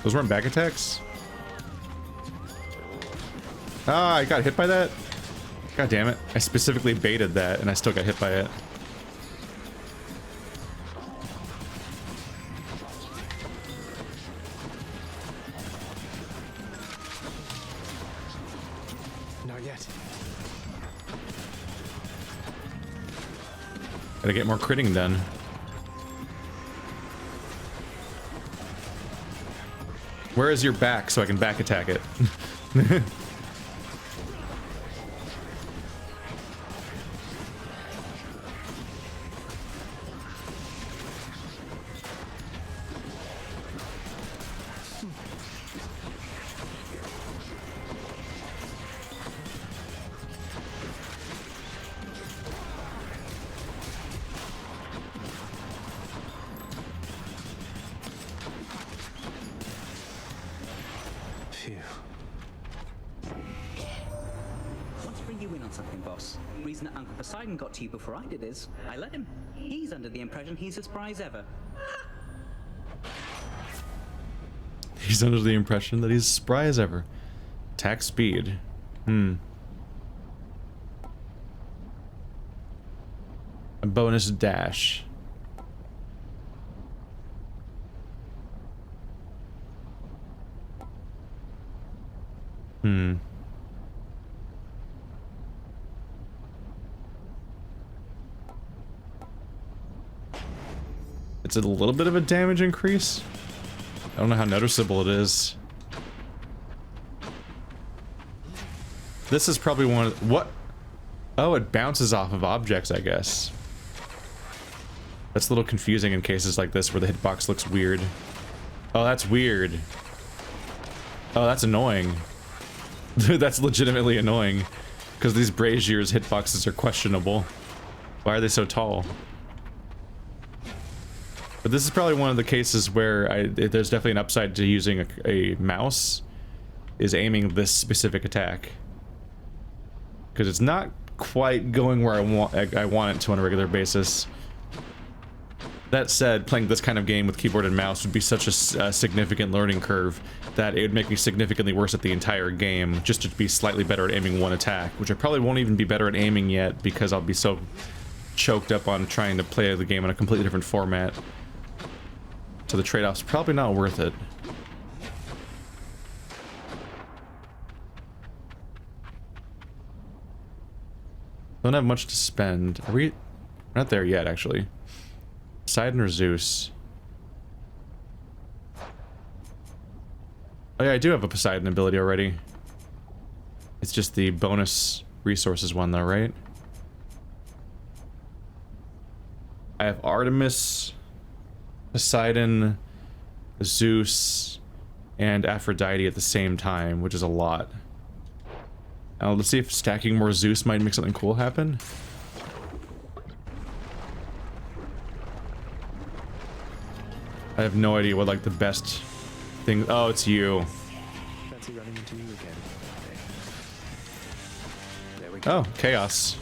Those weren't back attacks? Ah, I got hit by that? God damn it. I specifically baited that and I still got hit by it. Gotta get more critting done. Where is your back so I can back attack it? Poseidon got to you before I did is I let him. He's under the impression he's as spry as ever. He's under the impression that he's as spry as ever. Attack speed. A bonus dash. It's a little bit of a damage increase. I don't know how noticeable it is. This is probably one of... What? Oh, it bounces off of objects, I guess. That's a little confusing in cases like this where the hitbox looks weird. Oh, that's weird. Oh, that's annoying. That's legitimately annoying. Because these Brazier's hitboxes are questionable. Why are they so tall? But this is probably one of the cases where there's definitely an upside to using a mouse, is aiming this specific attack. Because it's not quite going where I want it to on a regular basis. That said, playing this kind of game with keyboard and mouse would be such a significant learning curve that it would make me significantly worse at the entire game, just to be slightly better at aiming one attack, which I probably won't even be better at aiming yet because I'll be so choked up on trying to play the game in a completely different format. So the trade-off's probably not worth it. Don't have much to spend. Are we... We're not there yet, actually. Poseidon or Zeus? Oh yeah, I do have a Poseidon ability already. It's just the bonus resources one though, right? I have Artemis, Poseidon, Zeus, and Aphrodite at the same time, which is a lot. Now let's see if stacking more Zeus might make something cool happen. I have no idea what like the best thing. Oh, it's you. Fancy running into you again. There we go. Oh, chaos.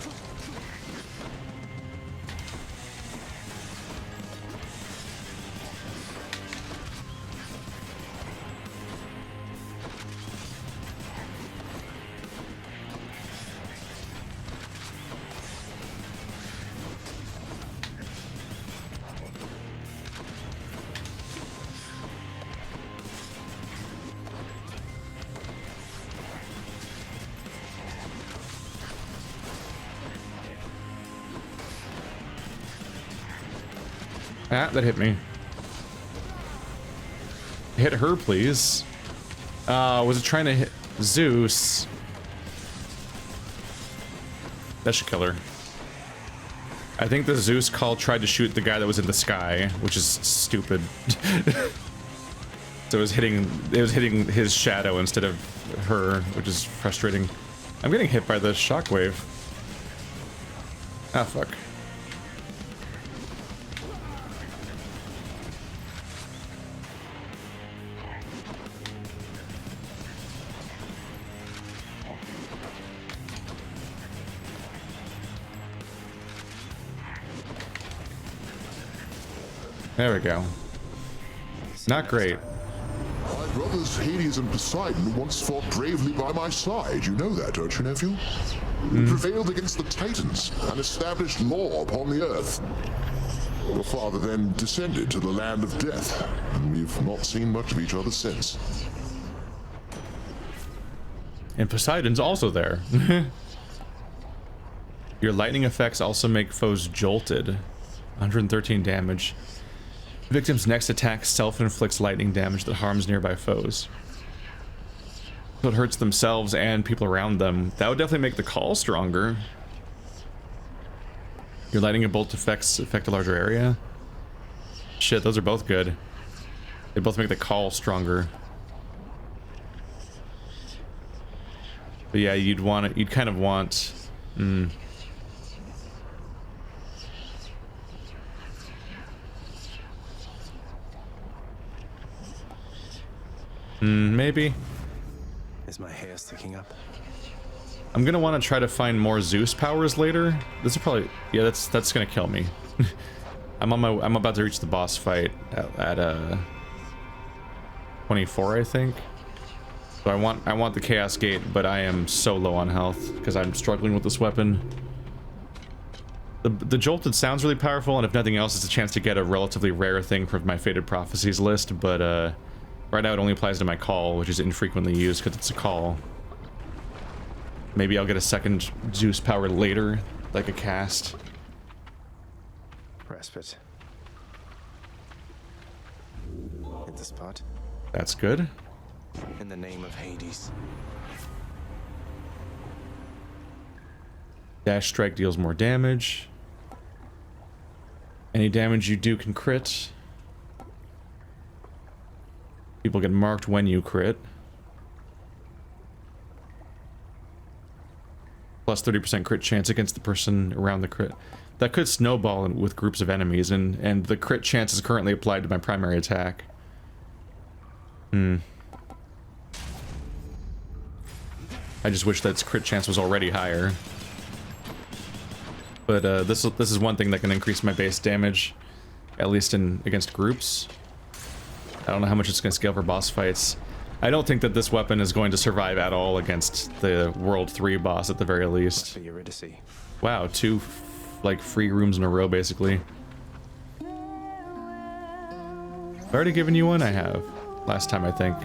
Ah, that hit me. Hit her, please. Was it trying to hit Zeus? That should kill her. I think the Zeus call tried to shoot the guy that was in the sky, which is stupid. So it was hitting his shadow instead of her, which is frustrating. I'm getting hit by the shockwave. Ah, fuck. There we go. Not great. My brothers Hades and Poseidon once fought bravely by my side. You know that, don't you, nephew? We prevailed against the Titans and established law upon the earth. Your father then descended to the land of death, and we've not seen much of each other since. And Poseidon's also there. Your lightning effects also make foes jolted. 113 damage. Victim's next attack self-inflicts lightning damage that harms nearby foes. So it hurts themselves and people around them. That would definitely make the call stronger. Your lightning and bolt effects affect a larger area. Shit, those are both good. They both make the call stronger. But yeah, you'd want it. You'd kind of want. Maybe. Is my hair sticking up? I'm gonna want to try to find more Zeus powers later. This is probably, yeah, that's gonna kill me. I'm about to reach the boss fight at 24, I think. So I want the Chaos Gate, but I am so low on health because I'm struggling with this weapon. The Jolted sounds really powerful, and if nothing else, it's a chance to get a relatively rare thing from my Fated Prophecies list, but right now it only applies to my call, which is infrequently used because it's a call. Maybe I'll get a second Zeus power later, like a cast. Respite. Hit the spot. That's good. In the name of Hades. Dash strike deals more damage. Any damage you do can crit. People get marked when you crit. Plus 30% crit chance against the person around the crit. That could snowball with groups of enemies, and the crit chance is currently applied to my primary attack. I just wish that crit chance was already higher. But this is one thing that can increase my base damage, at least against groups. I don't know how much it's going to scale for boss fights. I don't think that this weapon is going to survive at all against the World 3 boss at the very least. Wow, 2 like free rooms in a row basically. I've already given you one? I have. Last time, I think.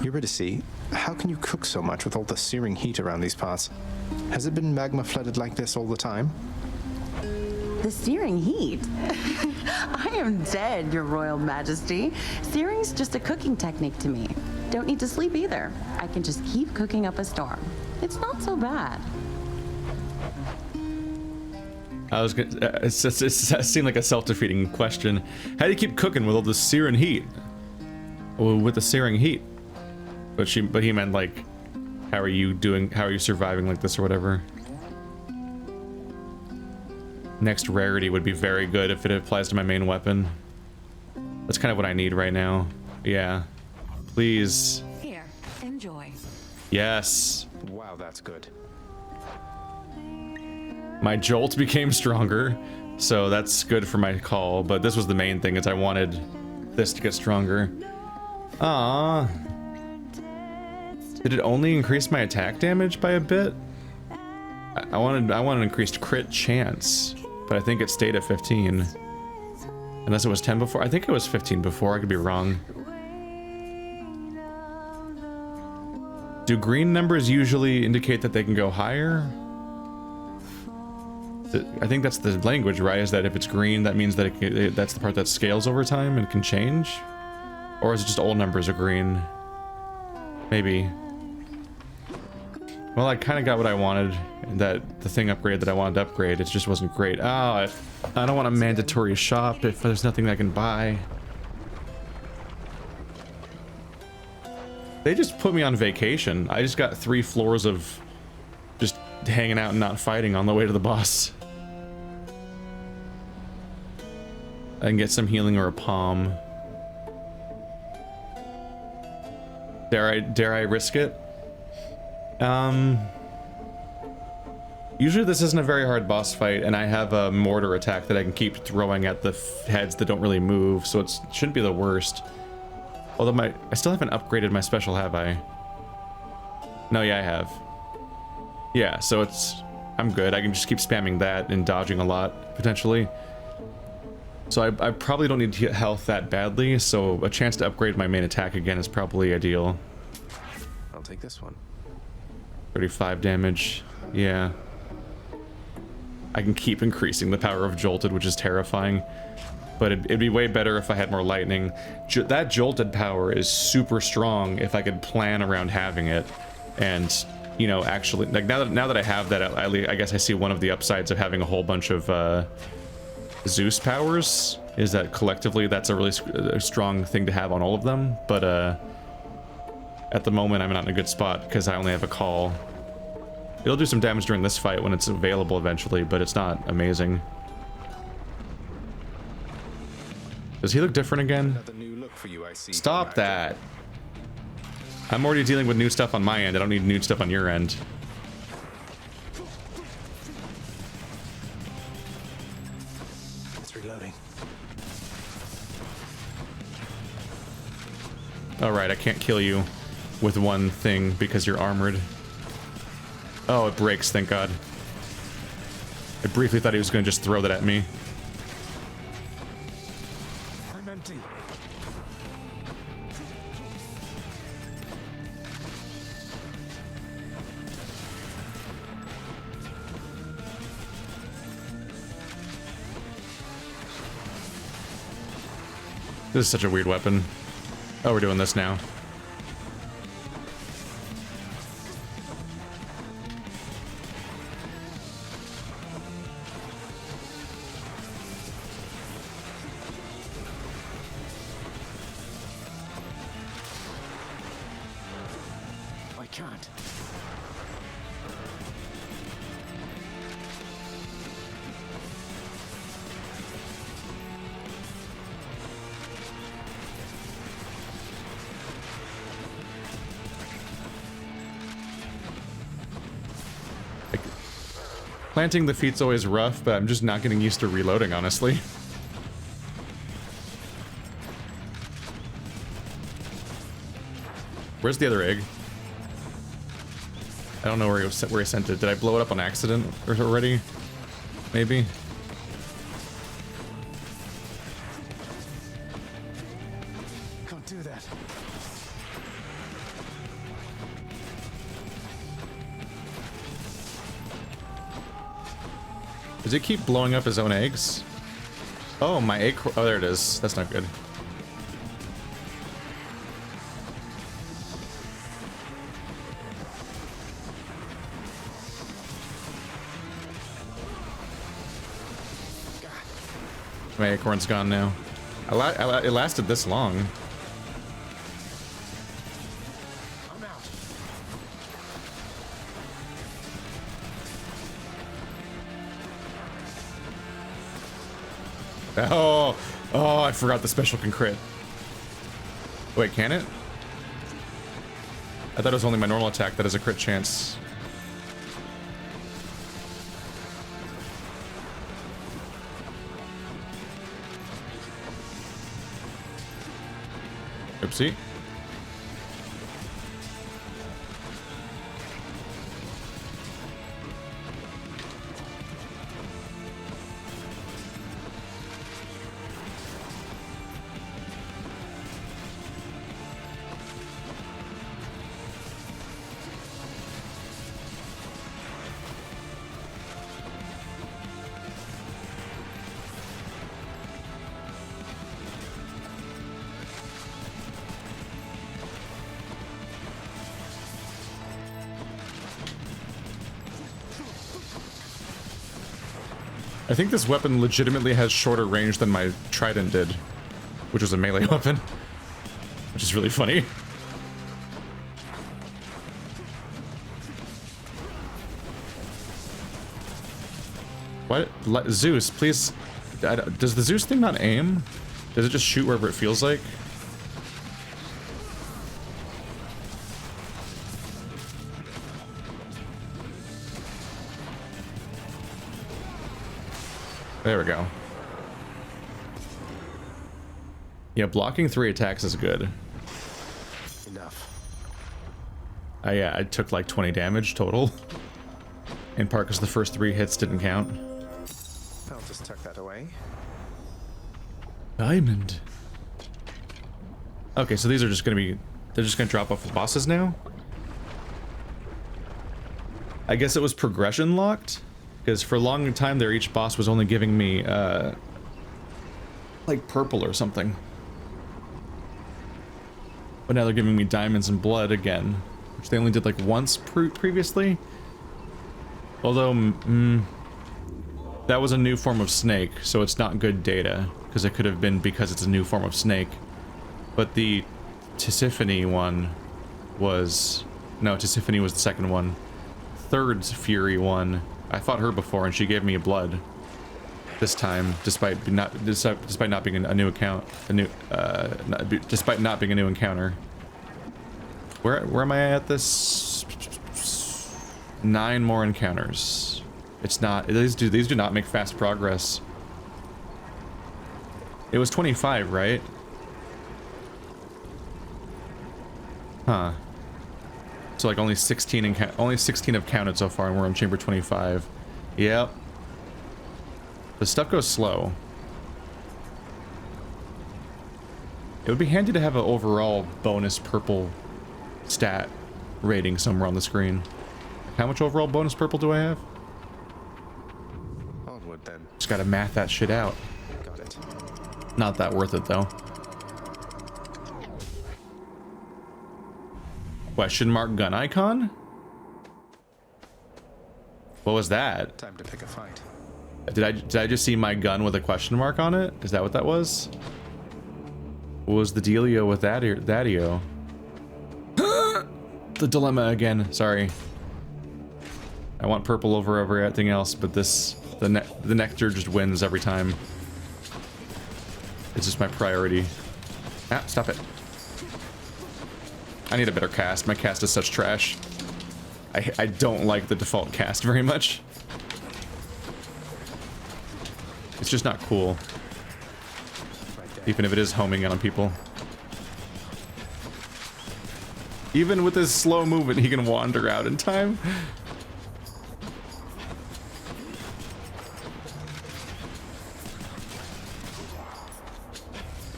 Eurydice, how can you cook so much with all the searing heat around these parts? Has it been magma flooded like this all the time? The searing heat? I am dead, Your Royal Majesty. Searing's just a cooking technique to me. Don't need to sleep either. I can just keep cooking up a storm. It's not so bad. I was gonna, it seemed like a self-defeating question. How do you keep cooking with all this searing heat? Well, with the searing heat. But he meant like, how are you surviving like this or whatever? Next rarity would be very good if it applies to my main weapon. That's kind of what I need right now. Yeah. Please. Here, enjoy. Yes. Wow, that's good. My jolt became stronger, so that's good for my call, but this was the main thing, is I wanted this to get stronger. Ah. Did it only increase my attack damage by a bit? I wanted an increased crit chance, but I think it stayed at 15. Unless it was 10 before. I think it was 15 before, I could be wrong. Do green numbers usually indicate that they can go higher? I think that's the language, right? Is that if it's green, that means that that's the part that scales over time and can change? Or is it just all numbers are green? Maybe. Well, I kind of got what I wanted. The thing upgrade that I wanted to upgrade, it just wasn't great. Oh, I don't want a mandatory shop if there's nothing I can buy. They just put me on vacation. I just got 3 floors of just hanging out and not fighting on the way to the boss. I can get some healing or a palm. Dare I risk it? Usually this isn't a very hard boss fight, and I have a mortar attack that I can keep throwing at the heads that don't really move, so it shouldn't be the worst. Although I still haven't upgraded my special, have I? No, yeah, I have. Yeah, so I'm good. I can just keep spamming that and dodging a lot, potentially. So I probably don't need to hit health that badly, so a chance to upgrade my main attack again is probably ideal. I'll take this one. 35 damage. Yeah. I can keep increasing the power of Jolted, which is terrifying. But it'd be way better if I had more lightning. That Jolted power is super strong if I could plan around having it. And, you know, actually, like now that I have that, I guess I see one of the upsides of having a whole bunch of Zeus powers, is that collectively that's a really strong thing to have on all of them. But at the moment, I'm not in a good spot because I only have a call. It'll do some damage during this fight when it's available eventually, but it's not amazing. Does he look different again? Stop that! I'm already dealing with new stuff on my end. I don't need new stuff on your end. It's reloading. Alright, I can't kill you with one thing because you're armored. Oh, it breaks, thank God. I briefly thought he was going to just throw that at me. I'm empty. This is such a weird weapon. Oh, we're doing this now. I can't. Planting the feet's always rough, but I'm just not getting used to reloading, honestly. Where's the other egg? I don't know where he sent it. Did I blow it up on accident already? Maybe? Can't do that. Does it keep blowing up his own eggs? Oh, my egg... Oh, there it is. That's not good. My acorn's gone now. It lasted this long. I'm out. Oh, I forgot the special can crit. Wait, can it? I thought it was only my normal attack that has a crit chance. Oopsie. I think this weapon legitimately has shorter range than my trident did, which was a melee weapon, which is really funny. What? Zeus, please. Does the Zeus thing not aim? Does it just shoot wherever it feels like? There we go. Yeah, blocking 3 attacks is good. Enough. Yeah, I took like 20 damage total. In part because the first 3 hits didn't count. I'll just tuck that away. Diamond. Okay, so these are just gonna be... They're just gonna drop off the bosses now? I guess it was progression locked? Because for a long time there, each boss was only giving me, like purple or something. But now they're giving me diamonds and blood again, which they only did like once previously. Although, that was a new form of snake, so it's not good data, because it could have been because it's a new form of snake. But the Tisiphone one was... No, Tisiphone was the second one. Third Fury one, I fought her before and she gave me a blood. This time, despite not being a new account, despite not being a new encounter. Where am I at this? 9 more encounters. It's not, these do not make fast progress. It was 25, right? Huh. So like only 16 have counted so far, and we're on chamber 25. Yep. The stuff goes slow. It would be handy to have an overall bonus purple stat rating somewhere on the screen. How much overall bonus purple do I have? Onward then. Just gotta math that shit out. Got it. Not that worth it though. Question mark gun icon? What was that? Time to pick a fight. Did I just see my gun with a question mark on it? Is that what that was? What was the dealio with that-io? The dilemma again. Sorry. I want purple over everything else, but the nectar just wins every time. It's just my priority. Ah, stop it. I need a better cast. My cast is such trash. I don't like the default cast very much. It's just not cool. Even if it is homing in on people. Even with his slow movement, he can wander out in time.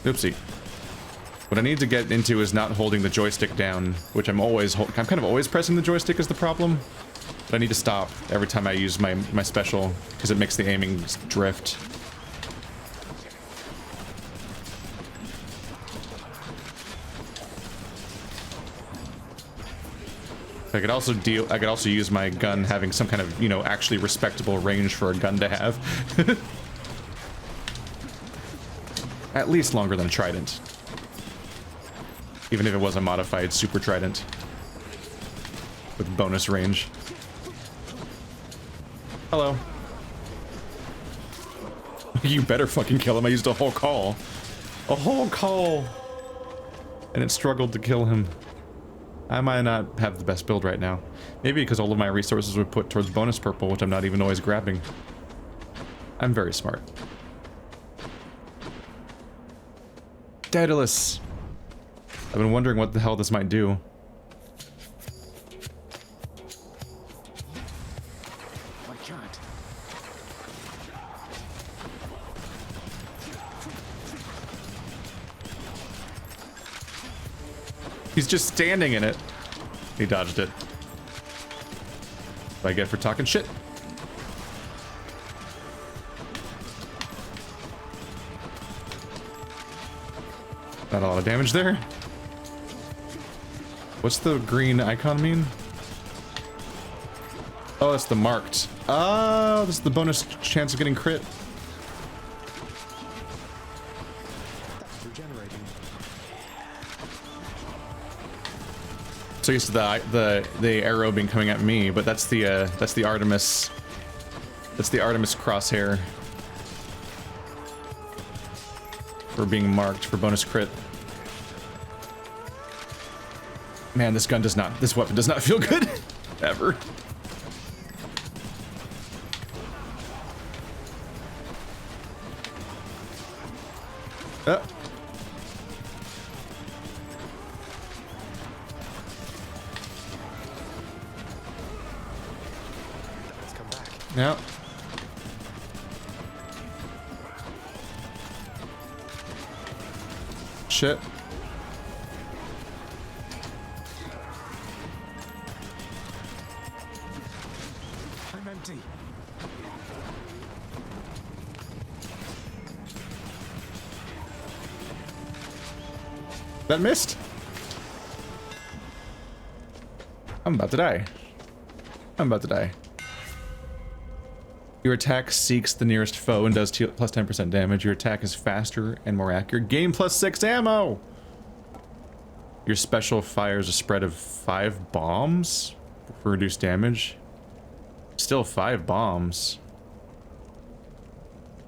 Oopsie. What I need to get into is not holding the joystick down, which I'm kind of always pressing the joystick is the problem. But I need to stop every time I use my special, because it makes the aiming drift. I could also use my gun having some kind of, you know, actually respectable range for a gun to have. At least longer than a trident. Even if it was a modified super trident. With bonus range. Hello. You better fucking kill him. I used a whole call. A whole call! And it struggled to kill him. I might not have the best build right now. Maybe because all of my resources were put towards bonus purple, which I'm not even always grabbing. I'm very smart. Daedalus! I've been wondering what the hell this might do. My God. He's just standing in it. He dodged it. What I get for talking shit. Not a lot of damage there. What's the green icon mean? Oh, that's the marked. Oh, this is the bonus chance of getting crit. That's regenerating. So used to the arrow being coming at me, but that's the Artemis. That's the Artemis crosshair. For being marked for bonus crit. Man, this weapon does not feel good. Ever. Oh. Let's come back. Yeah. Shit. I'm empty. That missed. I'm about to die. I'm about to die. Your attack seeks the nearest foe and does plus 10% damage. Your attack is faster and more accurate. Gain plus 6 ammo! Your special fires a spread of 5 bombs for reduced damage. Still 5 bombs.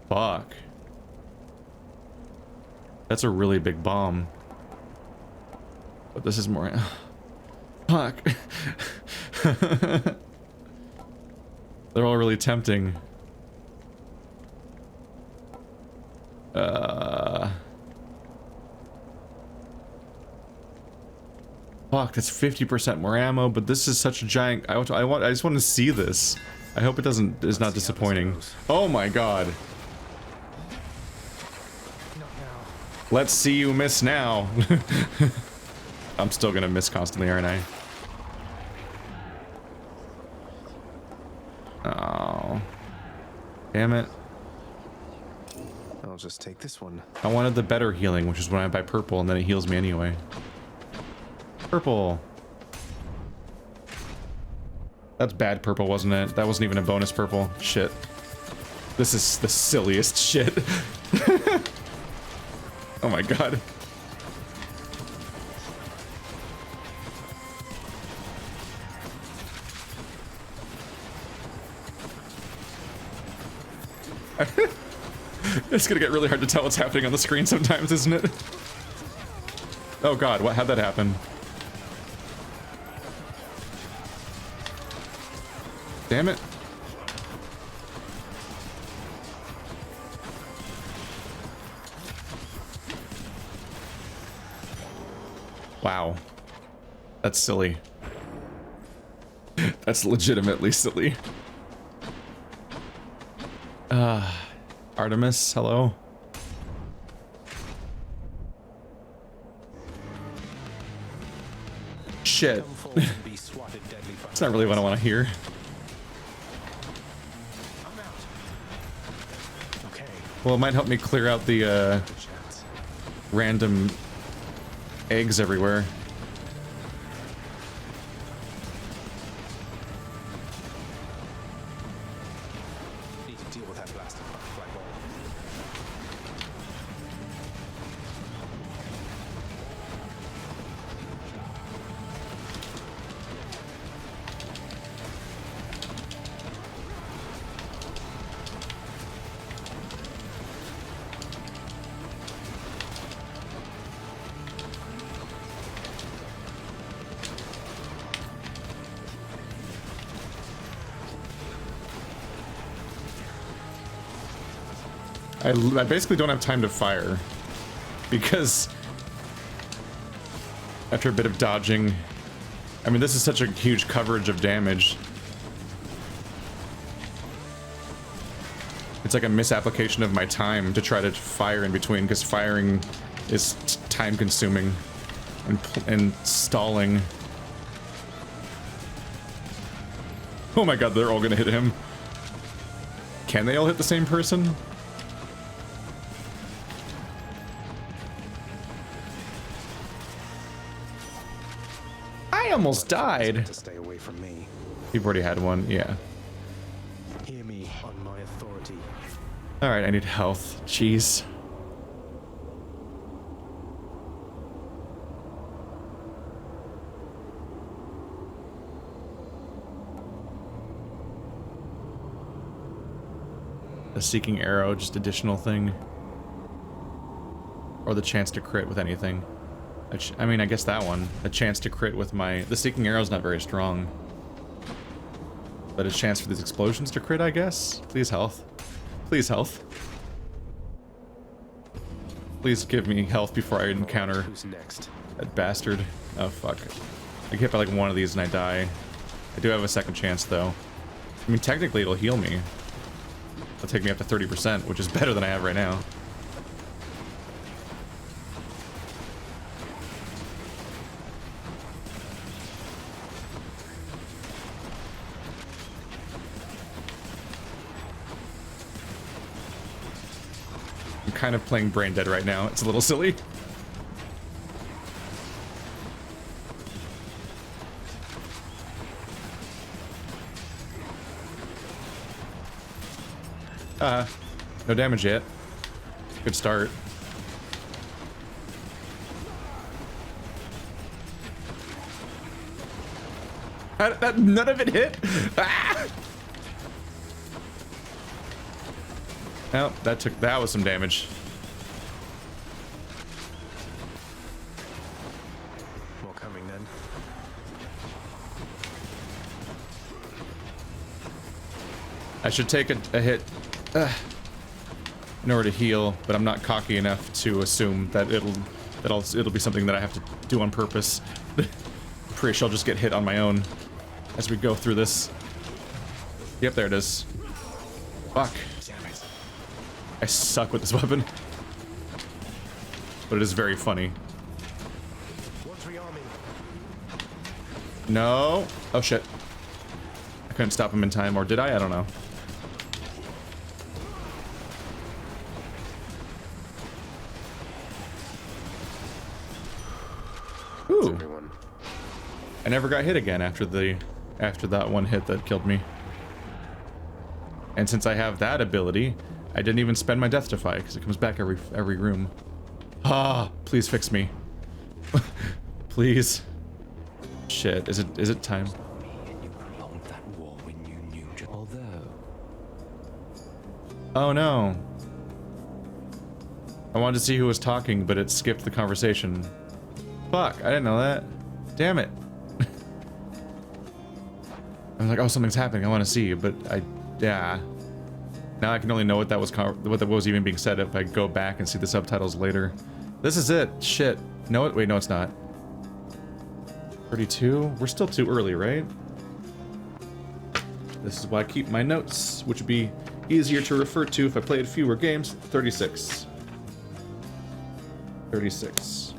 Fuck. That's a really big bomb. But this is more... Fuck. They're all really tempting. Fuck, that's 50% more ammo, but this is such a giant... I just want to see this. I hope it is not disappointing. Oh my god. Let's see you miss now. I'm still gonna miss constantly, aren't I? Oh. Damn it. I'll just take this one. I wanted the better healing, which is when I buy purple, and then it heals me anyway. Purple. That's bad purple, wasn't it? That wasn't even a bonus purple. Shit. This is the silliest shit. Oh my god. It's gonna get really hard to tell what's happening on the screen sometimes, isn't it? Oh god, how'd that happen? Damn it. Wow. That's silly. That's legitimately silly. Artemis, hello? Shit. That's not really what I want to hear. Well, it might help me clear out the random eggs everywhere. Need to deal with that blasted black ball. I basically don't have time to fire because after a bit of dodging, I mean, this is such a huge coverage of damage. It's like a misapplication of my time to try to fire in between, because firing is time consuming and stalling. Oh my god, they're all gonna hit him. Can they all hit the same person? I almost died. To stay away from me. You've already had one, yeah. Hear me on my authority. Alright, I need health. Jeez. A seeking arrow, just additional thing. Or the chance to crit with anything. I mean, I guess that one. A chance to crit with my... The seeking arrow's not very strong. But a chance for these explosions to crit, I guess? Please health. Please health. Please give me health before I encounter Who's next? that bastard. Oh, fuck. I get hit by like one of these and I die. I do have a second chance, though. I mean, technically it'll heal me. It'll take me up to 30%, which is better than I have right now. I'm kind of playing brain dead right now. It's a little silly. No damage yet. Good start. None of it hit. Ah! Oh, that was some damage. More coming then. I should take a hit in order to heal, but I'm not cocky enough to assume that it'll be something that I have to do on purpose. I'm pretty sure I'll just get hit on my own as we go through this. Yep, there it is. Fuck. I suck with this weapon. But it is very funny. No. Oh shit. I couldn't stop him in time, or did I? I don't know. Ooh. I never got hit again after that one hit that killed me. And since I have that ability, I didn't even spend my death defy because it comes back every room. Ah, please fix me. Please. Shit, is it time? Oh no. I wanted to see who was talking, but it skipped the conversation. Fuck, I didn't know that. Damn it. I was like, oh, something's happening, I want to see, but yeah. Now I can only know what that was even being said if I go back and see the subtitles later. This is it. Shit. No, wait, no, it's not. 32? We're still too early, right? This is why I keep my notes, which would be easier to refer to if I played fewer games. 36. 36.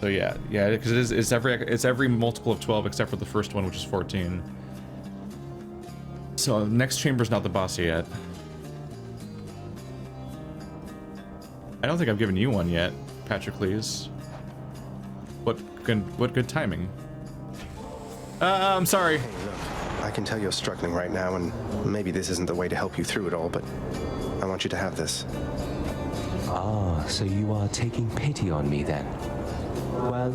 So yeah, because it's every multiple of 12 except for the first one, which is 14. So next chamber's not the boss yet. I don't think I've given you one yet, Patrocles. What good timing. I'm sorry. Hey, look, I can tell you're struggling right now, and maybe this isn't the way to help you through it all, but I want you to have this. Ah, so you are taking pity on me then. Well,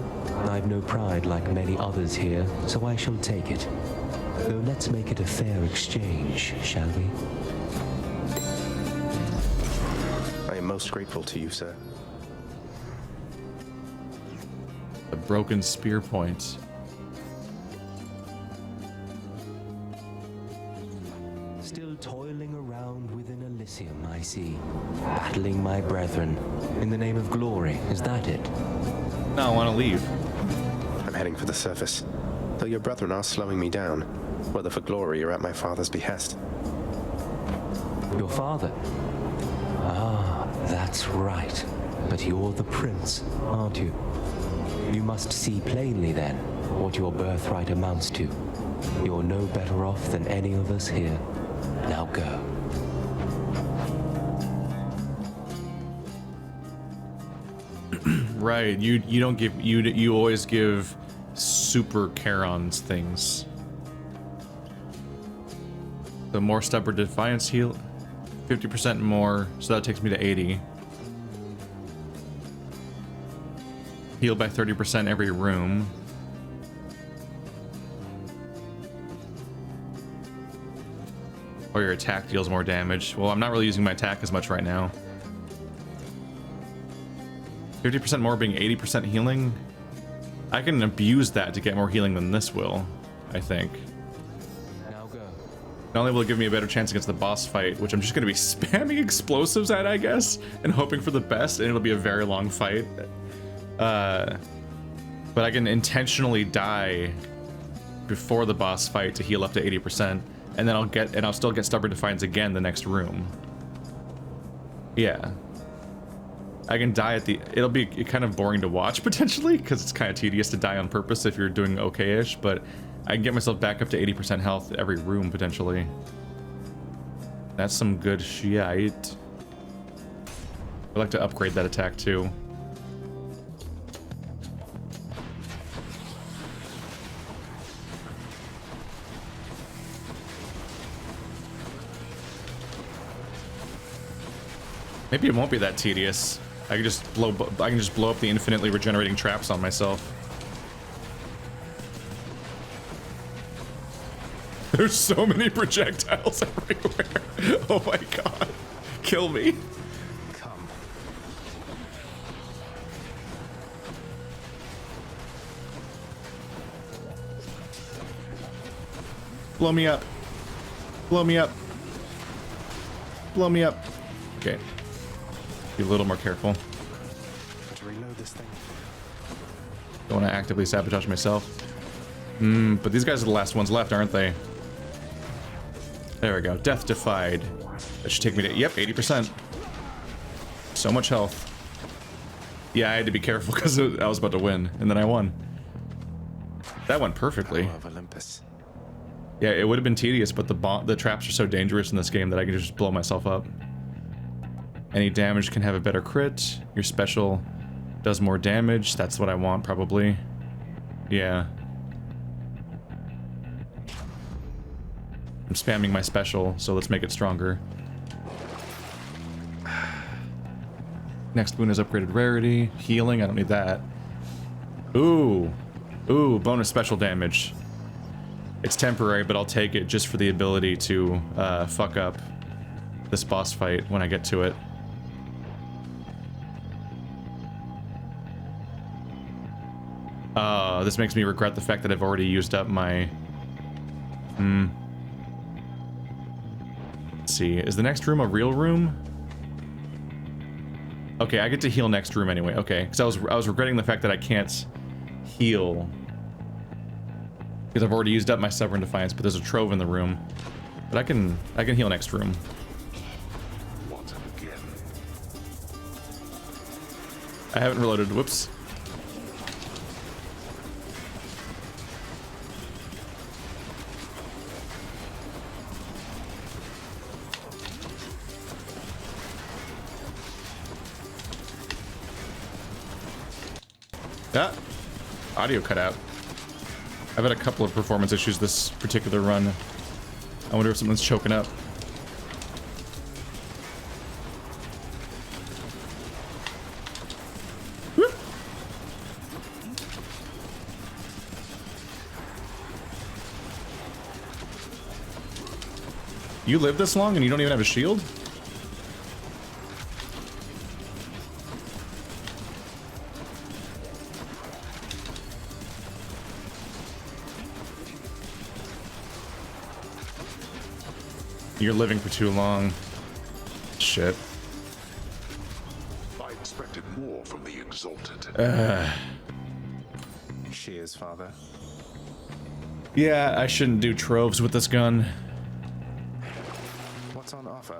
I've no pride like many others here, so I shall take it. Though let's make it a fair exchange, shall we? I am most grateful to you, sir. A broken spear point. Still toiling around within Elysium, I see. Battling my brethren. In the name of glory, is that it? No, I want to leave. I'm heading for the surface. Though your brethren are slowing me down, whether for glory or at my father's behest. Your father? Ah, that's right. But you're the prince, aren't you? You must see plainly, then, what your birthright amounts to. You're no better off than any of us here. Now go. Right, you don't give, you always give super Charons things. The more stubborn defiance heal, 50% more, so that takes me to 80. Heal by 30% every room. Or your attack deals more damage. Well, I'm not really using my attack as much right now. 50% more being 80% healing. I can abuse that to get more healing than this will, I think. Now go. Not only will it give me a better chance against the boss fight, which I'm just going to be spamming explosives at, I guess, and hoping for the best, and it'll be a very long fight. But I can intentionally die before the boss fight to heal up to 80%, and then I'll still get Stubborn Defiance again the next room. Yeah. I can die at it'll be kind of boring to watch potentially, because it's kind of tedious to die on purpose if you're doing okay-ish, but I can get myself back up to 80% health every room potentially. That's some good shit. I'd like to upgrade that attack too. Maybe it won't be that tedious. I can just blow up the infinitely regenerating traps on myself. There's so many projectiles everywhere. Oh my god. Kill me. Come. Blow me up. Blow me up. Blow me up. Okay. Be a little more careful. To reload this thing. Don't want to actively sabotage myself. But these guys are the last ones left, aren't they? There we go. Death defied. That should take me to, yep, 80%. So much health. Yeah, I had to be careful because I was about to win, and then I won. That went perfectly. Power of Olympus. Yeah, it would have been tedious, but the traps are so dangerous in this game that I can just blow myself up. Any damage can have a better crit. Your special does more damage. That's what I want, probably. Yeah. I'm spamming my special, so let's make it stronger. Next boon is upgraded rarity. Healing, I don't need that. Ooh. Ooh, bonus special damage. It's temporary, but I'll take it just for the ability to fuck up this boss fight when I get to it. This makes me regret the fact that I've already used up my... Let's see, is the next room a real room? Okay, I get to heal next room anyway. Okay, because I was regretting the fact that I can't heal because I've already used up my Stubborn Defiance, but there's a trove in the room. But I can heal next room. What again? I haven't reloaded. Whoops. Ah, audio cut out. I've had a couple of performance issues this particular run. I wonder if someone's choking up. Woo! You live this long and you don't even have a shield? You're living for too long. Shit. I expected more from the exalted. She is, father. Yeah, I shouldn't do troves with this gun. What's on offer?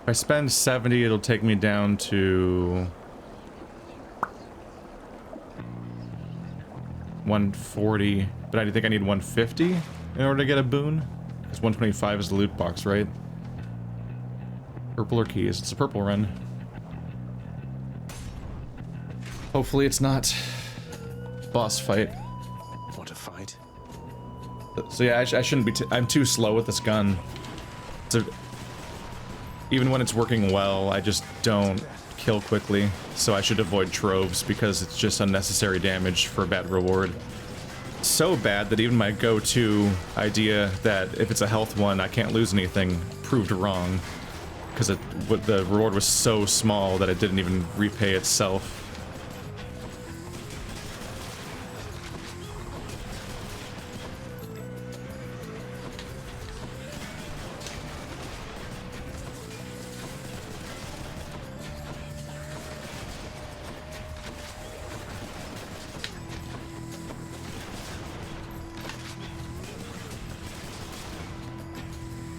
If I spend 70, it'll take me down to 140, but I think I need 150 in order to get a boon. Because 125 is the loot box, right? Purple or keys? It's a purple run. Hopefully it's not boss fight. What a fight. So yeah, I shouldn't be I'm too slow with this gun. So even when it's working well, I just don't kill quickly. So I should avoid troves because it's just unnecessary damage for a bad reward. So bad that even my go-to idea that if it's a health one, I can't lose anything, proved wrong. Because the reward was so small that it didn't even repay itself.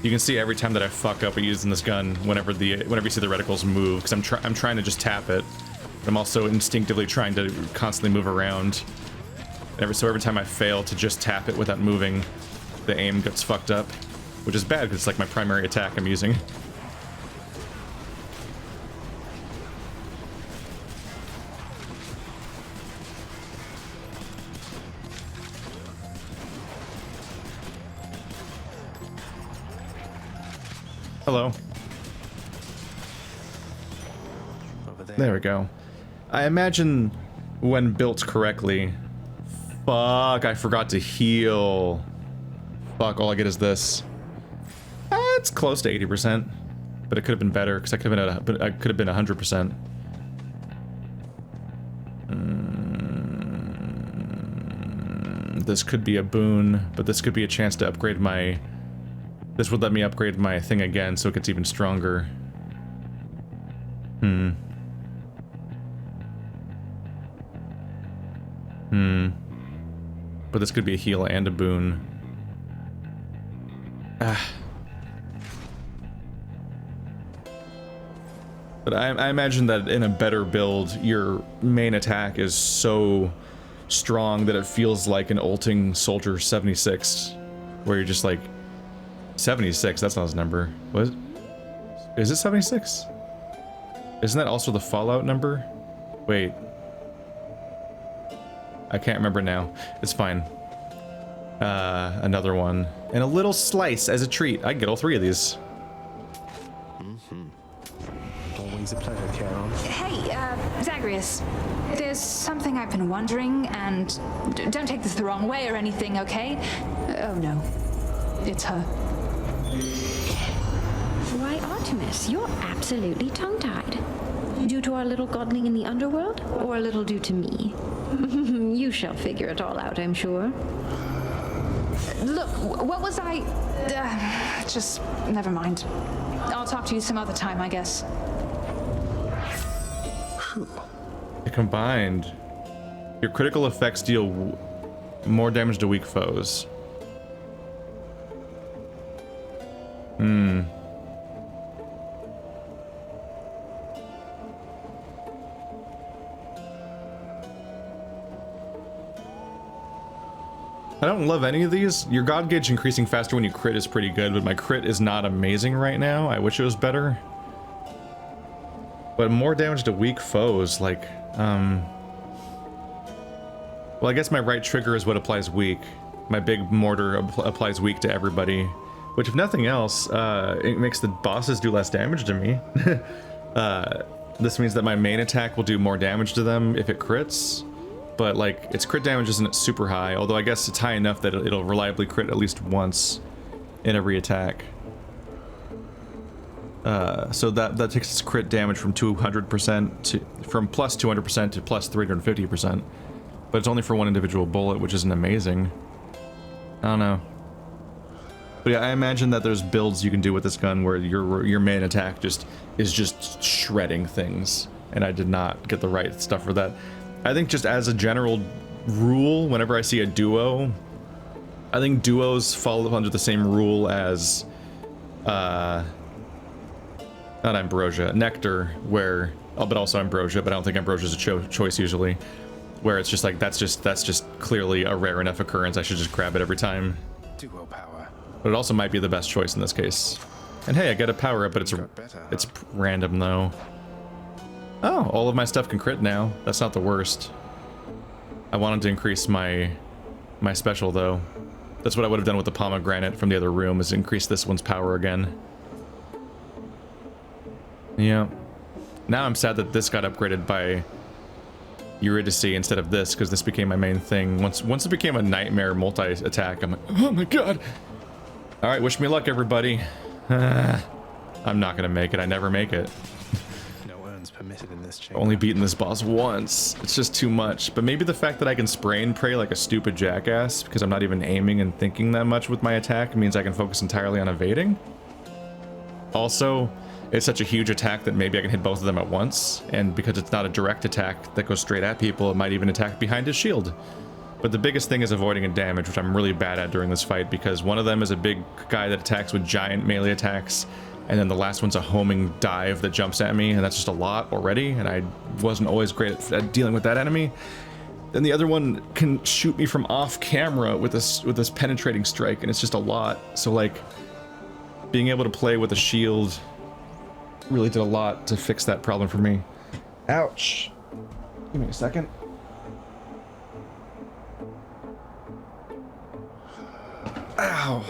You can see every time that I fuck up using this gun, whenever you see the reticles move, because I'm trying to just tap it. But I'm also instinctively trying to constantly move around. So every time I fail to just tap it without moving, the aim gets fucked up, which is bad because it's like my primary attack I'm using. Hello. There we go. I imagine when built correctly... Fuck, I forgot to heal. Fuck, all I get is this. It's close to 80%. But it could have been better, because I could have been 100%. This could be a boon, but this could be a chance to upgrade my... This would let me upgrade my thing again, so it gets even stronger. But this could be a heal and a boon. But I imagine that in a better build, your main attack is so strong that it feels like an ulting soldier 76, where you're just like 76. That's not his number. What is it? 76? Isn't that also the Fallout number? Wait, I can't remember now. It's fine. Another one and a little slice as a treat. I can get all three of these. Always a pleasure, Charon. Hey, Zagreus. There's something I've been wondering, and don't take this the wrong way or anything, okay? Oh no, it's her. Why, Artemis, you're absolutely tongue-tied. Due to our little godling in the underworld, or a little due to me? You shall figure it all out, I'm sure. Look, what was I... just never mind. I'll talk to you some other time, I guess. Combined, your critical effects deal more damage to weak foes. I don't love any of these. Your god gauge increasing faster when you crit is pretty good, but my crit is not amazing right now. I wish it was better. But more damage to weak foes, like, well, I guess my right trigger is what applies weak. My big mortar applies weak to everybody, which if nothing else, it makes the bosses do less damage to me. This means that my main attack will do more damage to them if it crits. But like, its crit damage isn't super high, although I guess it's high enough that it'll reliably crit at least once in every attack. So that takes its crit damage from 200% to plus 200% to plus 350%. But it's only for one individual bullet, which isn't amazing. I don't know. But yeah, I imagine that there's builds you can do with this gun where your main attack is just shredding things, and I did not get the right stuff for that. I think just as a general rule, whenever I see a duo, I think duos fall under the same rule as not Ambrosia, Nectar, where but also Ambrosia, but I don't think Ambrosia is a choice usually, where it's just like that's just clearly a rare enough occurrence. I should just grab it every time. Duo power. But it also might be the best choice in this case. And hey, I get a power up, but it's random though. Oh, all of my stuff can crit now. That's not the worst. I wanted to increase my special though. That's what I would have done with the pomegranate from the other room, is increase this one's power again. Yeah. Now I'm sad that this got upgraded by Eurydice instead of this, because this became my main thing. Once it became a nightmare multi-attack, I'm like, oh my god. Alright, wish me luck, everybody. I'm not gonna make it. I never make it. Permitted in this chamber. Only beaten this boss once. It's just too much. But maybe the fact that I can spray and pray like a stupid jackass, because I'm not even aiming and thinking that much with my attack, means I can focus entirely on evading. Also, it's such a huge attack that maybe I can hit both of them at once, and because it's not a direct attack that goes straight at people, it might even attack behind his shield. But the biggest thing is avoiding a damage, which I'm really bad at during this fight, because one of them is a big guy that attacks with giant melee attacks, and then the last one's a homing dive that jumps at me, and that's just a lot already, and I wasn't always great at dealing with that enemy. Then the other one can shoot me from off camera with this penetrating strike, and it's just a lot. So like, being able to play with a shield really did a lot to fix that problem for me. Ouch. Give me a second. Ow.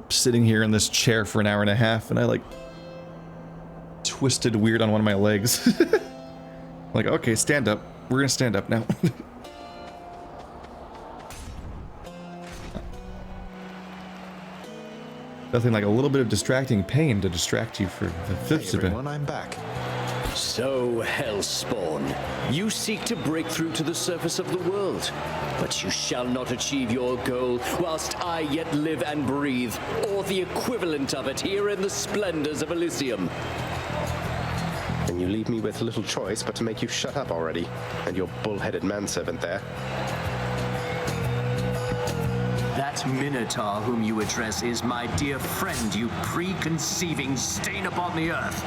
Sitting here in this chair for an hour and a half, and I like twisted weird on one of my legs. Like, okay, stand up. We're gonna stand up now. Nothing like a little bit of distracting pain to distract you for the fifth of it. I'm back. So, Hellspawn, you seek to break through to the surface of the world, but you shall not achieve your goal whilst I yet live and breathe, or the equivalent of it here in the splendors of Elysium. Then you leave me with little choice but to make you shut up already, and your bull-headed manservant there. That Minotaur whom you address is my dear friend, you preconceiving stain upon the earth.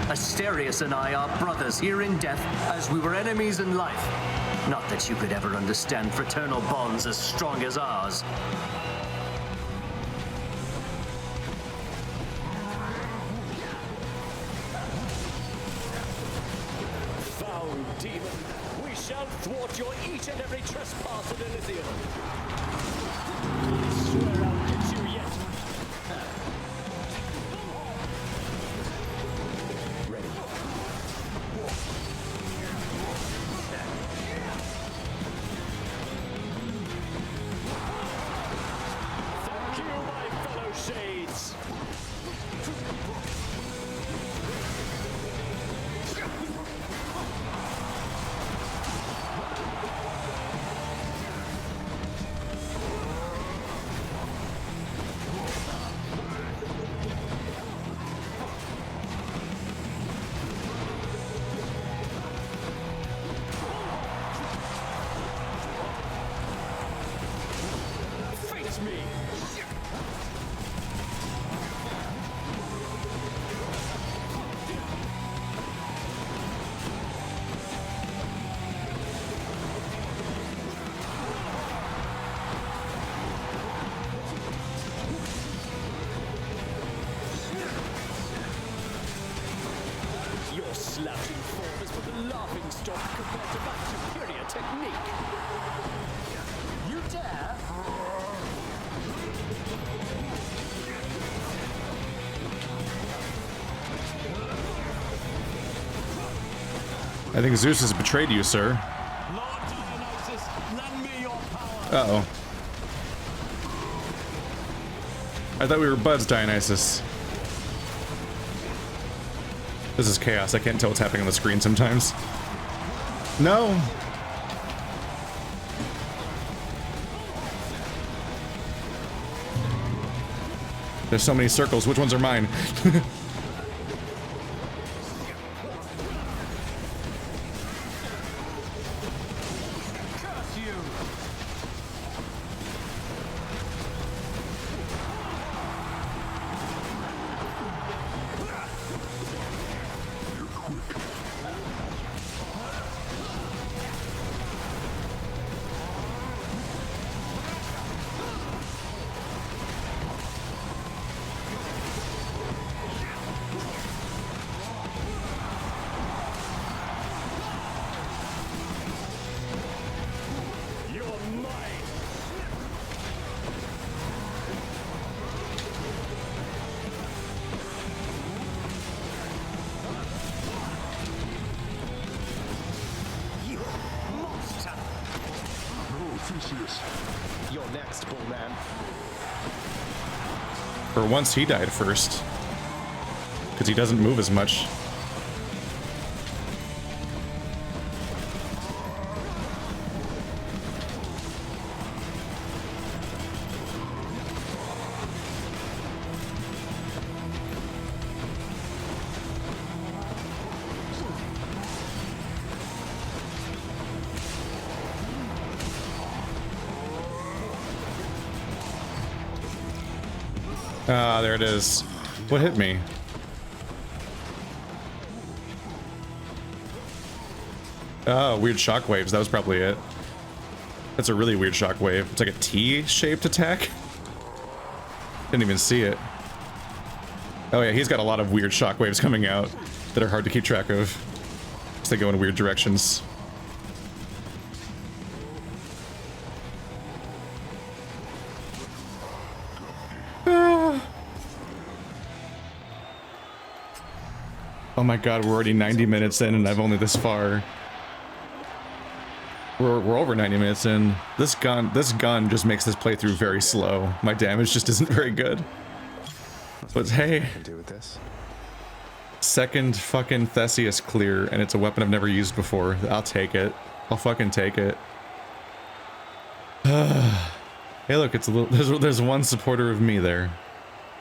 Asterius and I are brothers here in death as we were enemies in life. Not that you could ever understand fraternal bonds as strong as ours. Foul demon, we shall thwart your each and every trespass in Elysium. I swear I'll get you yet. Ready. Thank you, my fellow shades. Face me. Your slouching form is but a laughing stock compared to my superior technique. You dare? I think Zeus has betrayed you, sir. Uh-oh. I thought we were buds, Dionysus. This is chaos. I can't tell what's happening on the screen sometimes. No! There's so many circles. Which ones are mine? You're next, bull man. For once, he died first. Because he doesn't move as much. Ah, there it is. What hit me? Oh, weird shockwaves. That was probably it. That's a really weird shockwave. It's like a T-shaped attack. Didn't even see it. Oh yeah, he's got a lot of weird shockwaves coming out that are hard to keep track of. Because they go in weird directions. Oh my god, we're already 90 minutes in and I've only this far. We're over 90 minutes in. This gun just makes this playthrough very slow. My damage just isn't very good. But hey, second fucking Theseus clear, and it's a weapon I've never used before. I'll take it. I'll fucking take it. Hey, look, it's a little. There's one supporter of me there.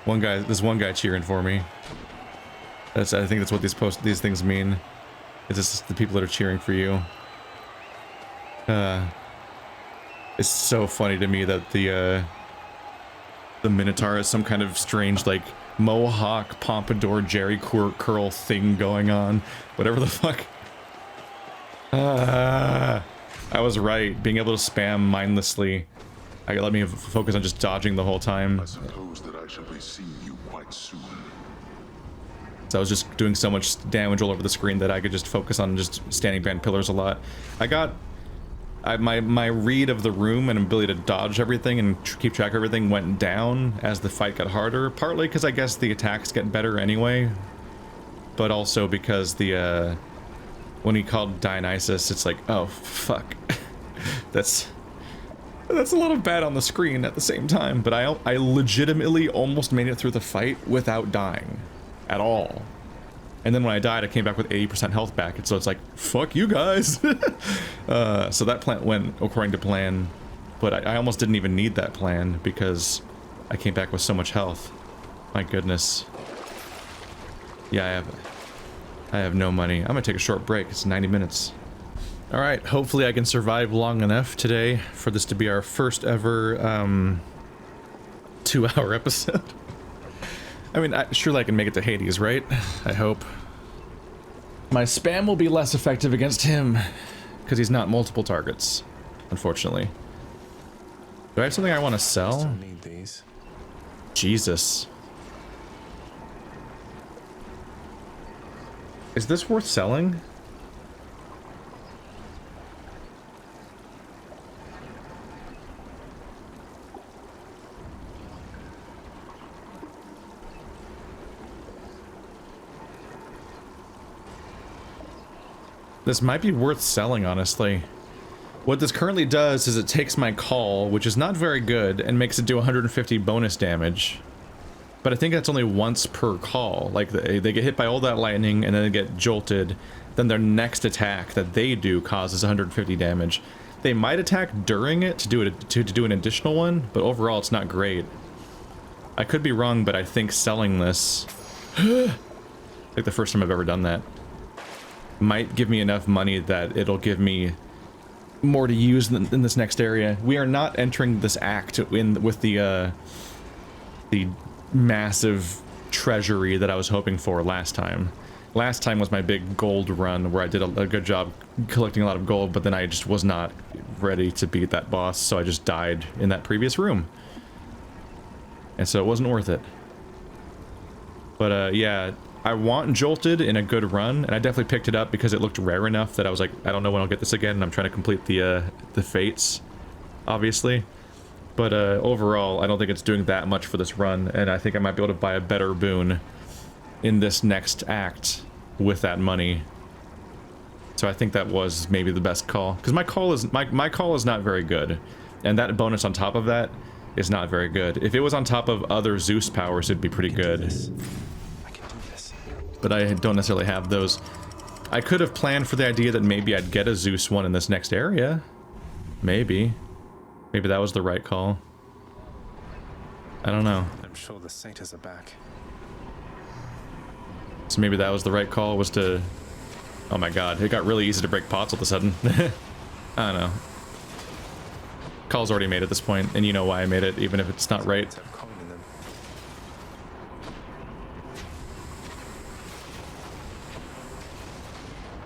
One guy. There's one guy cheering for me. I think that's what these things mean. It's just the people that are cheering for you. It's so funny to me that the Minotaur has some kind of strange like mohawk pompadour Jerry curl thing going on. Whatever the fuck. I was right. Being able to spam mindlessly. Let me focus on just dodging the whole time. I suppose that I shall be seeing you quite soon. So I was just doing so much damage all over the screen that I could just focus on just standing behind pillars a lot. My read of the room and ability to dodge everything and keep track of everything went down as the fight got harder. Partly because I guess the attacks get better anyway, but also because the when he called Dionysus, it's like, oh fuck, that's a little bad on the screen at the same time. But I legitimately almost made it through the fight without dying at all. And then when I died, I came back with 80% health back, and so it's like, fuck you guys. So that plan went according to plan, but I almost didn't even need that plan because I came back with so much health. My goodness. Yeah, I have no money. I'm gonna take a short break. It's 90 minutes. All right, hopefully I can survive long enough today for this to be our first ever 2-hour episode. I mean, surely I can make it to Hades, right? I hope. My spam will be less effective against him, because he's not multiple targets, unfortunately. Do I have something I want to sell? Still need these. Jesus. Is this worth selling? This might be worth selling, honestly. What this currently does is it takes my call, which is not very good, and makes it do 150 bonus damage. But I think that's only once per call. Like, they get hit by all that lightning, and then they get jolted. Then their next attack that they do causes 150 damage. They might attack during it to do an additional one, but overall it's not great. I could be wrong, but I think selling this... like the first time I've ever done that. Might give me enough money that it'll give me more to use in this next area. We are not entering this act with the massive treasury that I was hoping for last time. Last time was my big gold run where I did a good job collecting a lot of gold, but then I just was not ready to beat that boss, so I just died in that previous room. And so it wasn't worth it. But yeah, I want Jolted in a good run, and I definitely picked it up because it looked rare enough that I was like, I don't know when I'll get this again, and I'm trying to complete the fates, obviously. But overall, I don't think it's doing that much for this run, and I think I might be able to buy a better boon in this next act with that money. So I think that was maybe the best call, because my call is not very good, and that bonus on top of that is not very good. If it was on top of other Zeus powers, it'd be pretty good. But I don't necessarily have those. I could have planned for the idea that maybe I'd get a Zeus one in this next area. Maybe that was the right call. I don't know. I'm sure the satyrs are back. So maybe that was the right call, was to... Oh my god, it got really easy to break pots all of a sudden. I don't know. Call's already made at this point, and you know why I made it, even if it's not right.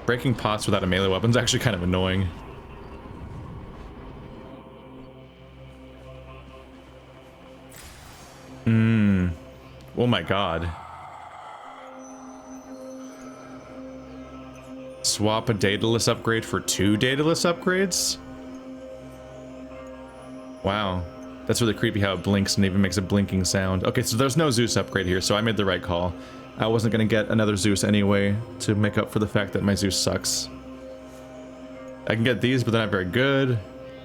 Breaking pots without a melee weapon is actually kind of annoying. Oh my god. Swap a Daedalus upgrade for 2 Daedalus upgrades? Wow. That's really creepy how it blinks and even makes a blinking sound. Okay, so there's no Zeus upgrade here, so I made the right call. I wasn't going to get another Zeus anyway to make up for the fact that my Zeus sucks. I can get these, but they're not very good.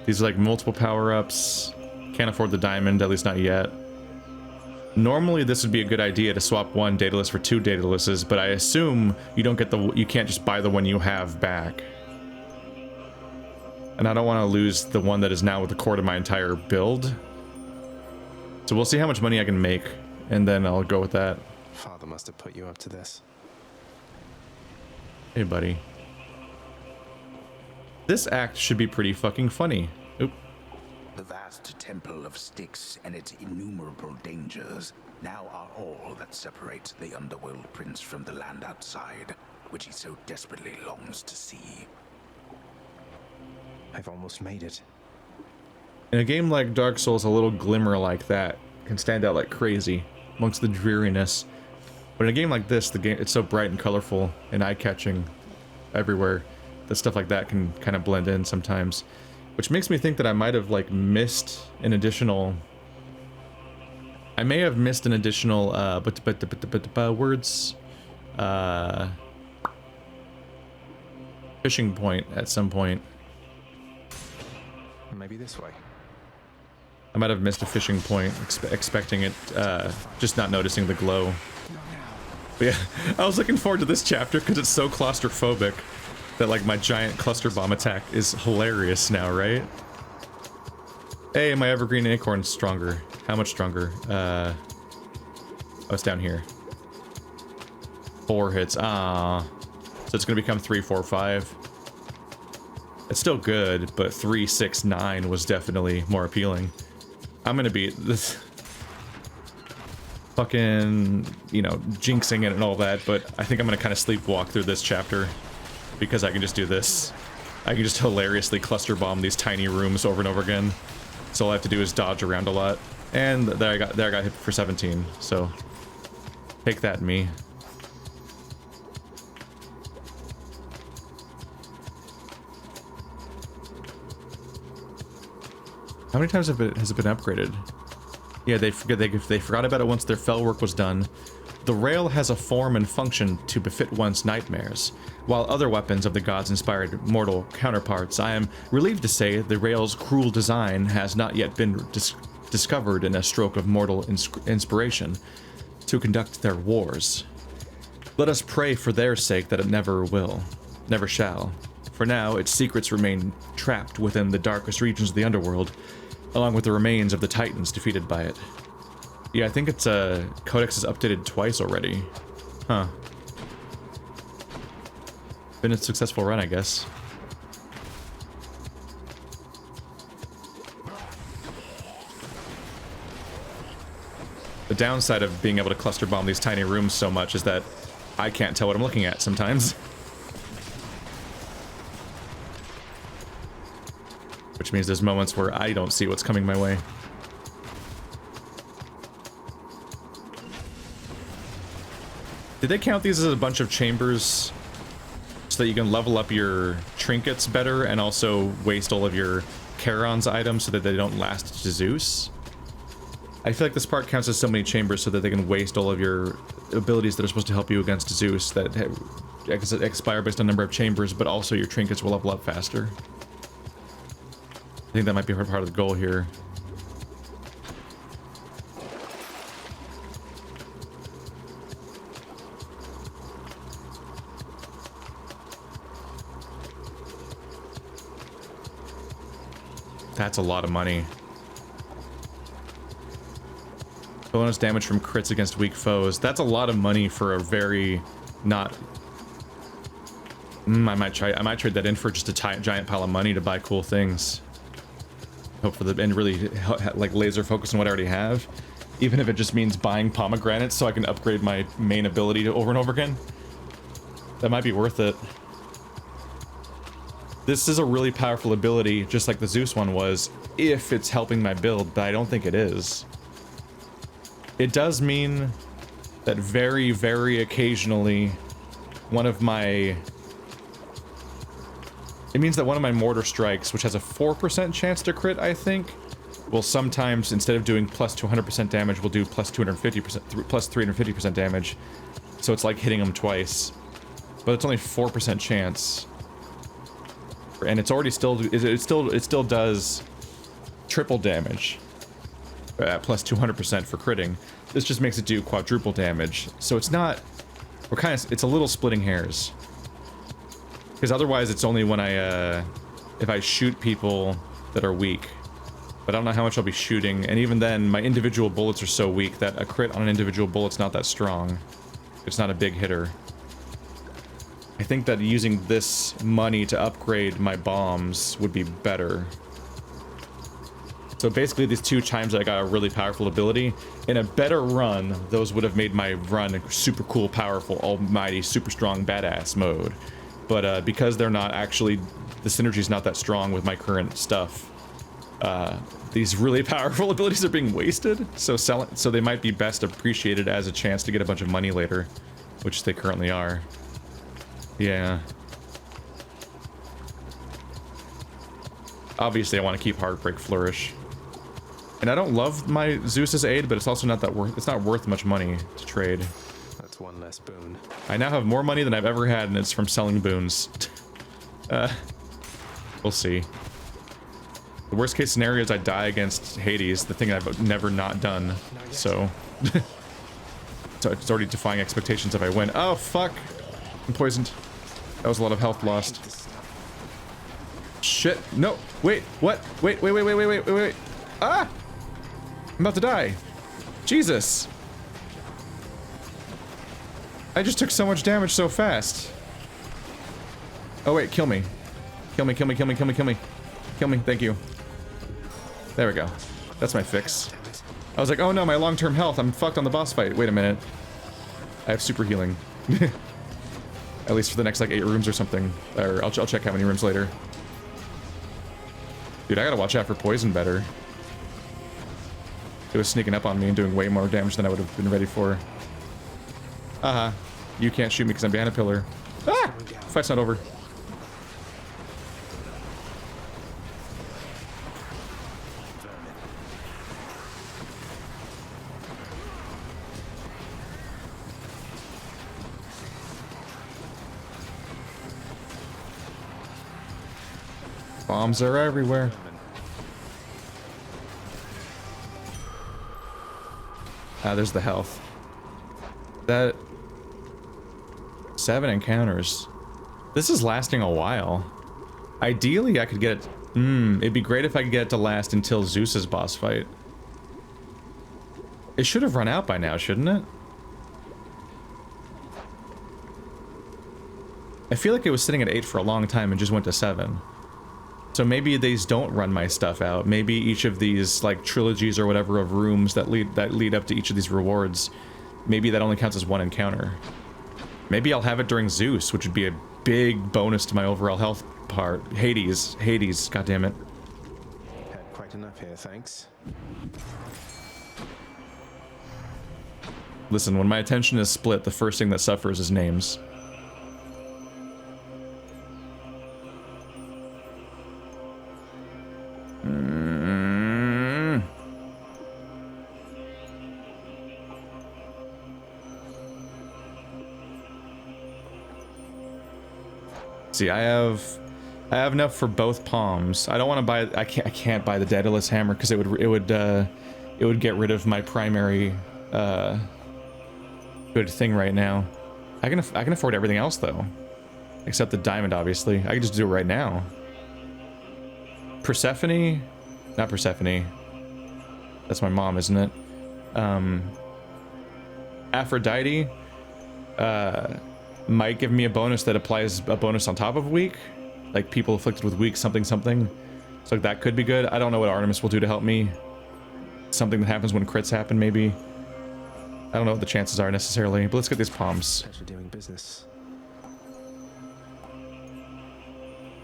These are like multiple power-ups. Can't afford the diamond, at least not yet. Normally this would be a good idea to swap one Daedalus for two Daedaluses, but I assume you can't just buy the one you have back. And I don't want to lose the one that is now with the core to my entire build. So we'll see how much money I can make, and then I'll go with that. Father must have put you up to this. Hey, buddy. This act should be pretty fucking funny. Oop. The vast temple of Styx and its innumerable dangers now are all that separates the Underworld Prince from the land outside, which he so desperately longs to see. I've almost made it. In a game like Dark Souls, a little glimmer like that can stand out like crazy amongst the dreariness. But in a game like this, it's so bright and colorful and eye-catching everywhere that stuff like that can kind of blend in sometimes. Which makes me think that I might have like missed an additional... I may have missed an additional words fishing point at some point. Maybe this way. I might have missed a fishing point, expecting it, just not noticing the glow. But yeah, I was looking forward to this chapter because it's so claustrophobic that like my giant cluster bomb attack is hilarious now, right? Hey, my Evergreen Acorn's stronger. How much stronger? Oh, it's down here. 4 hits. Ah, so it's gonna become 3, 4, 5. It's still good, but 3, 6, 9 was definitely more appealing. I'm gonna beat this fucking, you know, jinxing it and all that, but I think I'm gonna kind of sleepwalk through this chapter because I can just do this. I can just hilariously cluster bomb these tiny rooms over and over again. So all I have to do is dodge around a lot. And there I got hit for 17. So take that, me. How many times has it been upgraded? Yeah, they forgot about it once their fell work was done. The rail has a form and function to befit one's nightmares, while other weapons of the gods inspired mortal counterparts. I am relieved to say the rail's cruel design has not yet been discovered in a stroke of mortal inspiration to conduct their wars. Let us pray for their sake that it never shall. For now, its secrets remain trapped within the darkest regions of the Underworld, along with the remains of the Titans defeated by it. Yeah, I think its codex is updated twice already. Huh. Been a successful run, I guess. The downside of being able to cluster bomb these tiny rooms so much is that I can't tell what I'm looking at sometimes. Which means there's moments where I don't see what's coming my way. Did they count these as a bunch of chambers so that you can level up your trinkets better and also waste all of your Charon's items so that they don't last to Zeus? I feel like this part counts as so many chambers so that they can waste all of your abilities that are supposed to help you against Zeus that expire based on number of chambers, but also your trinkets will level up faster. I think that might be part of the goal here. That's a lot of money. Bonus damage from crits against weak foes. That's a lot of money for a very not... I might trade that in for just a giant pile of money to buy cool things. Hope for the and really like laser focus on what I already have, even if it just means buying pomegranates so I can upgrade my main ability to over and over again. That might be worth it. This is a really powerful ability, just like the Zeus one was, if it's helping my build, but I don't think it is. It does mean that very, very occasionally, it means that one of my mortar strikes, which has a 4% chance to crit, I think, will sometimes, instead of doing plus 200% damage, will do plus 250%, plus 350% damage. So it's like hitting them twice. But it's only 4% chance. And it's already it still does triple damage. Plus 200% for critting. This just makes it do quadruple damage. So it's not... it's a little splitting hairs. Because otherwise it's only when if I shoot people that are weak. But I don't know how much I'll be shooting, and even then, my individual bullets are so weak that a crit on an individual bullet's not that strong. It's not a big hitter. I think that using this money to upgrade my bombs would be better. So basically these 2 times I got a really powerful ability. In a better run, those would have made my run super cool, powerful, almighty, super strong, badass mode. But because they're not actually... the synergy's not that strong with my current stuff. These really powerful abilities are being wasted, so they might be best appreciated as a chance to get a bunch of money later, which they currently are. Yeah. Obviously, I want to keep Heartbreak Flourish. And I don't love my Zeus's aid, but it's also not that worth. It's not worth much money to trade. That's one less boon. I now have more money than I've ever had, and it's from selling boons. We'll see. The worst case scenario is I die against Hades, the thing I've never not done. So, so it's already defying expectations if I win. Oh fuck! I'm poisoned. That was a lot of health lost. Shit! No! Wait! What? Wait! Ah! I'm about to die. Jesus! I just took so much damage so fast. Oh wait! Kill me! Kill me! Thank you. There we go. That's my fix. I was like, oh no, my long-term health. I'm fucked on the boss fight. Wait a minute. I have super healing. At least for the next, like, 8 rooms or something. Or I'll check how many rooms later. Dude, I gotta watch out for poison better. It was sneaking up on me and doing way more damage than I would have been ready for. You can't shoot me because I'm behind a pillar. Ah! Fight's not over. Bombs are everywhere. There's the health. That 7 encounters. This is lasting a while. Ideally, I could get it. It'd be great if I could get it to last until Zeus's boss fight. It should have run out by now, shouldn't it? I feel like it was sitting at 8 for a long time and just went to 7. So maybe these don't run my stuff out. Maybe each of these, like, trilogies or whatever of rooms that lead up to each of these rewards, maybe that only counts as 1 encounter. Maybe I'll have it during Zeus, which would be a big bonus to my overall health part. Hades, goddammit. Had quite enough here, thanks. Listen, when my attention is split, the first thing that suffers is names. See, I have enough for both palms. I don't want to buy. I can't buy the Daedalus hammer because it would get rid of my primary good thing right now. I can afford everything else though, except the diamond. Obviously, I can just do it right now. Persephone, not Persephone. That's my mom, isn't it? Aphrodite. Might give me a bonus that applies a bonus on top of weak, like people afflicted with weak something. So that could be good. I don't know what Artemis will do to help me. Something that happens when crits happen, maybe. I don't know what the chances are necessarily, but let's get these palms. Pleasure doing business.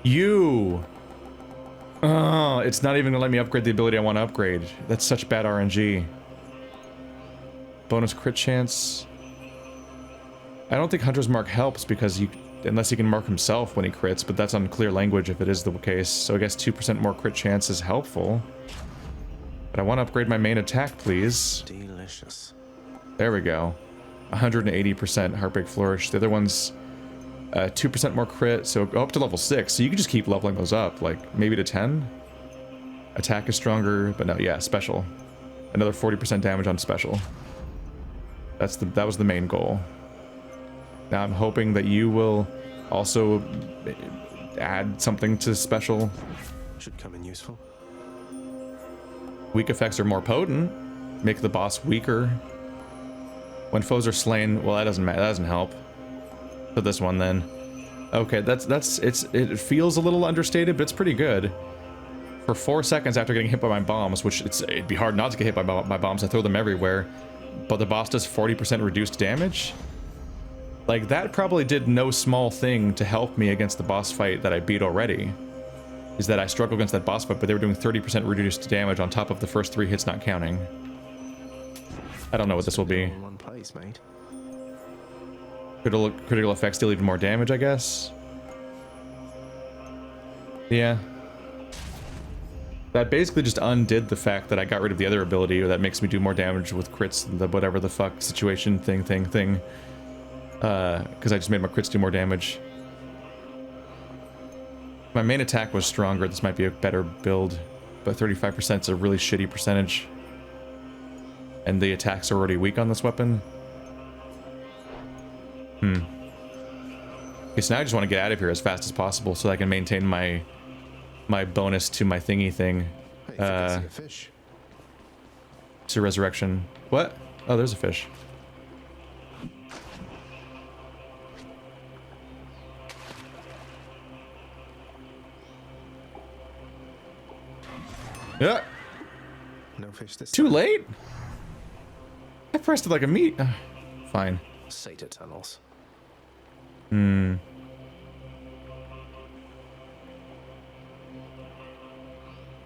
You. Oh, it's not even gonna let me upgrade the ability I want to upgrade. That's such bad RNG. Bonus crit chance. I don't think Hunter's Mark helps because unless he can mark himself when he crits, but that's unclear language if it is the case. So I guess 2% more crit chance is helpful. But I want to upgrade my main attack, please. Delicious. There we go. 180% Heartbreak Flourish. The other one's 2% more crit, so go up to level 6. So you can just keep leveling those up, like maybe to 10. Attack is stronger, but no, yeah, special. Another 40% damage on special. That was the main goal. Now I'm hoping that you will also add something to special. Should come in useful. Weak effects are more potent. Make the boss weaker. When foes are slain, well, that doesn't matter. That doesn't help. For this one, then. Okay, it feels a little understated, but it's pretty good. For 4 seconds after getting hit by my bombs, which it'd be hard not to get hit by my bombs. I throw them everywhere, but the boss does 40% reduced damage. Like, that probably did no small thing to help me against the boss fight that I beat already. Is that I struggled against that boss fight, but they were doing 30% reduced damage on top of the first 3 hits not counting. I don't know what this will be. In one place, mate. Critical effects deal even more damage, I guess. Yeah. That basically just undid the fact that I got rid of the other ability that makes me do more damage with crits, the whatever the fuck situation thing. Because I just made my crits do more damage. My main attack was stronger. This might be a better build, but 35% is a really shitty percentage. And the attacks are already weak on this weapon. Okay, so now I just want to get out of here as fast as possible so that I can maintain my bonus to my thingy thing. A fish. To resurrection. What? Oh, there's a fish. Yeah. No fish this Too time. late? I pressed it like a meat. Fine. Satyr tunnels.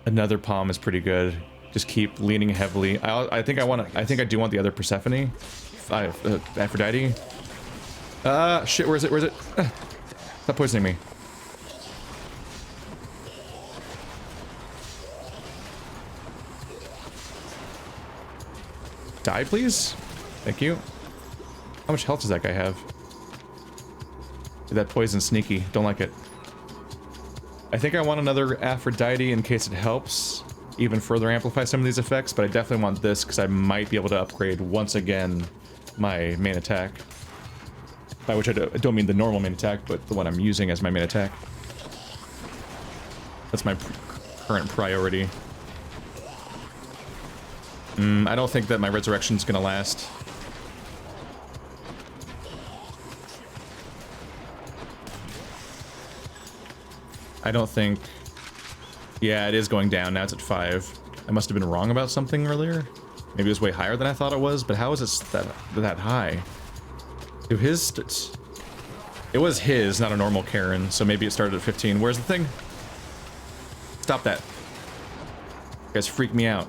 Another palm is pretty good. Just keep leaning heavily. I think I do want the other Persephone. Aphrodite. Shit, where is it? Stop poisoning me. Die, please. Thank you. How much health does that guy have? Dude, that poison's sneaky. Don't like it. I think I want another Aphrodite in case it helps even further amplify some of these effects, but I definitely want this because I might be able to upgrade once again my main attack. By which I don't mean the normal main attack, but the one I'm using as my main attack. That's my current priority. I don't think that my resurrection's gonna last. I don't think... Yeah, it is going down. Now it's at 5. I must have been wrong about something earlier. Maybe it was way higher than I thought it was, but how is it that high? Dude, it was his, not a normal Karen, so maybe it started at 15. Where's the thing? Stop that. You guys freak me out.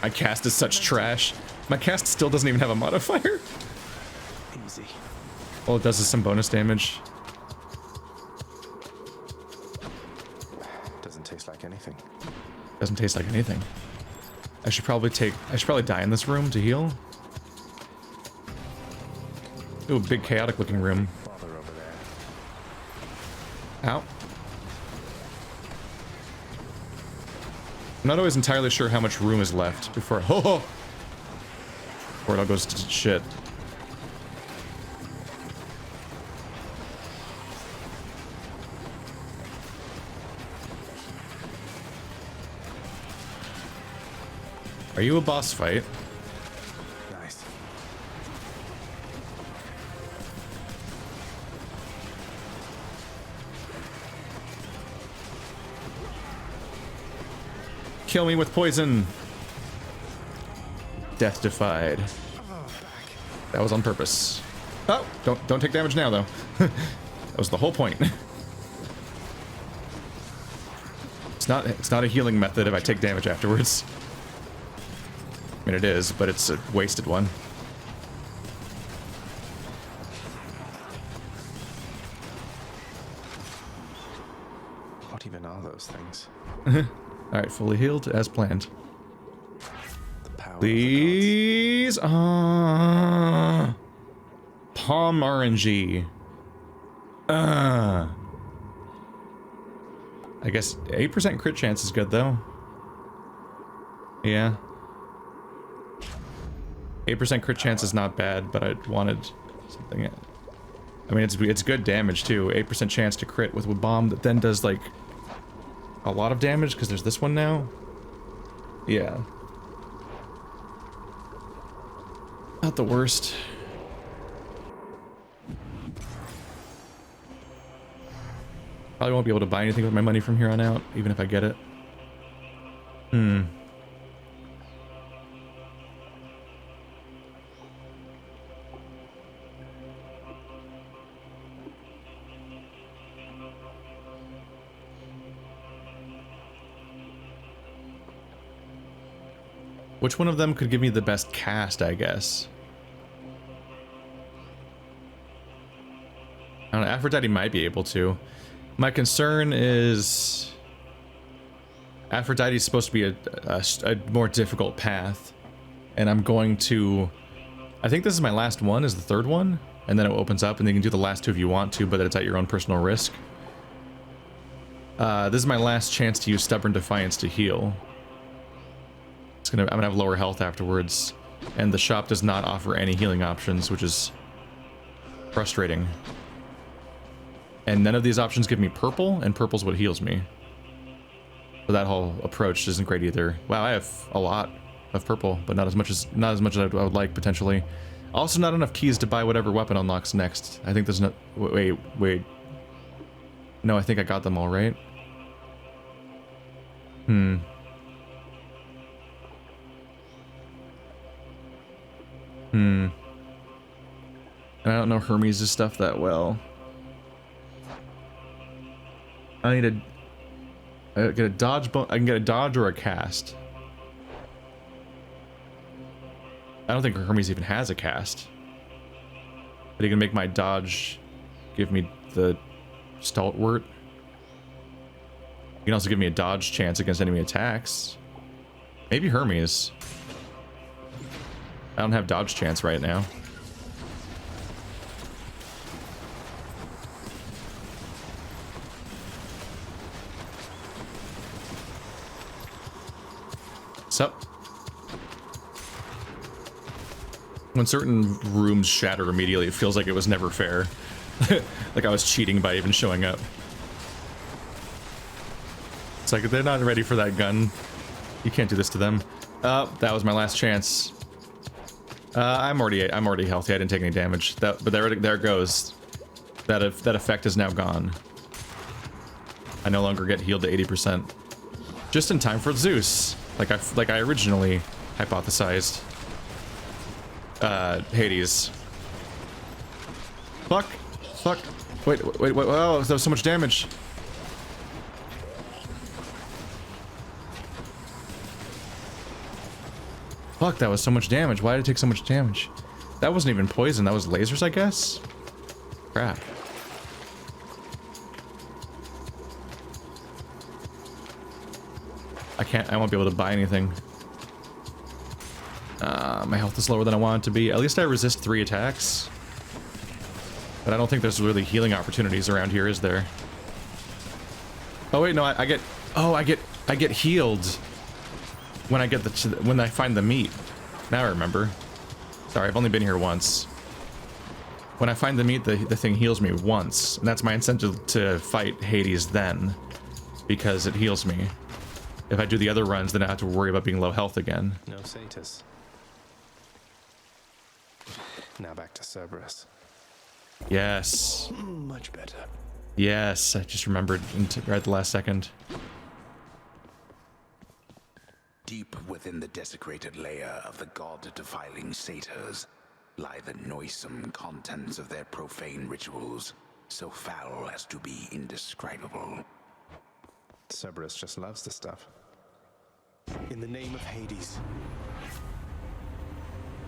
My cast is such trash. My cast still doesn't even have a modifier. Easy. All it does is some bonus damage. Doesn't taste like anything. Doesn't taste like anything. I should probably die in this room to heal. Ooh, big chaotic looking room. Bother over there. Ow. I'm not always entirely sure how much room is left before it all goes to shit. Are you a boss fight? Nice. Kill me with poison. Death defied. That was on purpose. Oh, don't take damage now though. That was the whole point. It's not a healing method if I take damage afterwards. I mean it is, but it's a wasted one. What even are those things? Alright, fully healed as planned. Please. Palm RNG. I guess 8% crit chance is good though. Yeah. 8% crit chance is not bad, but I wanted something. I mean, it's good damage too. 8% chance to crit with a bomb that then does like a lot of damage because there's this one now. Yeah. Not the worst. Probably won't be able to buy anything with my money from here on out, even if I get it. Which one of them could give me the best cast, I guess? I don't know, Aphrodite might be able to. My concern is Aphrodite is supposed to be a more difficult path, and I'm going to... I think this is my last one, is the third one, and then it opens up, and you can do the last two if you want to, but it's at your own personal risk. This is my last chance to use Stubborn Defiance to heal. I'm gonna have lower health afterwards, and the shop does not offer any healing options, which is frustrating. And none of these options give me purple, and purple's what heals me. So that whole approach isn't great either. Wow, I have a lot of purple, but not as much as I would like potentially. Also, not enough keys to buy whatever weapon unlocks next. I think there's no. Wait. No, I think I got them all right. And I don't know Hermes' stuff that well. I need I get a dodge. I can get a dodge or a cast. I don't think Hermes even has a cast. But he can make my dodge give me the stalwart. He can also give me a dodge chance against enemy attacks. Maybe Hermes. I don't have dodge chance right now. So, when certain rooms shatter immediately, it feels like it was never fair. Like I was cheating by even showing up. It's like, they're not ready for that gun. You can't do this to them. That was my last chance. I'm already healthy. I didn't take any damage. But there it goes. That effect is now gone. I no longer get healed to 80%. Just in time for Zeus, like I originally hypothesized. Hades. Fuck. Wait. Oh, that was so much damage. Fuck, that was so much damage. Why did it take so much damage? That wasn't even poison. That was lasers, I guess? Crap. I won't be able to buy anything. My health is lower than I want it to be. At least I resist 3 attacks. But I don't think there's really healing opportunities around here, is there? Oh wait, no, I get healed when when I find the meat. Now I remember. Sorry, I've only been here once. When I find the meat, the thing heals me once, and that's my incentive to fight Hades then, because it heals me. If I do the other runs, then I have to worry about being low health again. No status. Now back to Cerberus. Yes. Much better. Yes, I just remembered right at the last second. Deep within the desecrated layer of the god-defiling satyrs lie the noisome contents of their profane rituals, so foul as to be indescribable. Cerberus just loves the stuff. In the name of Hades.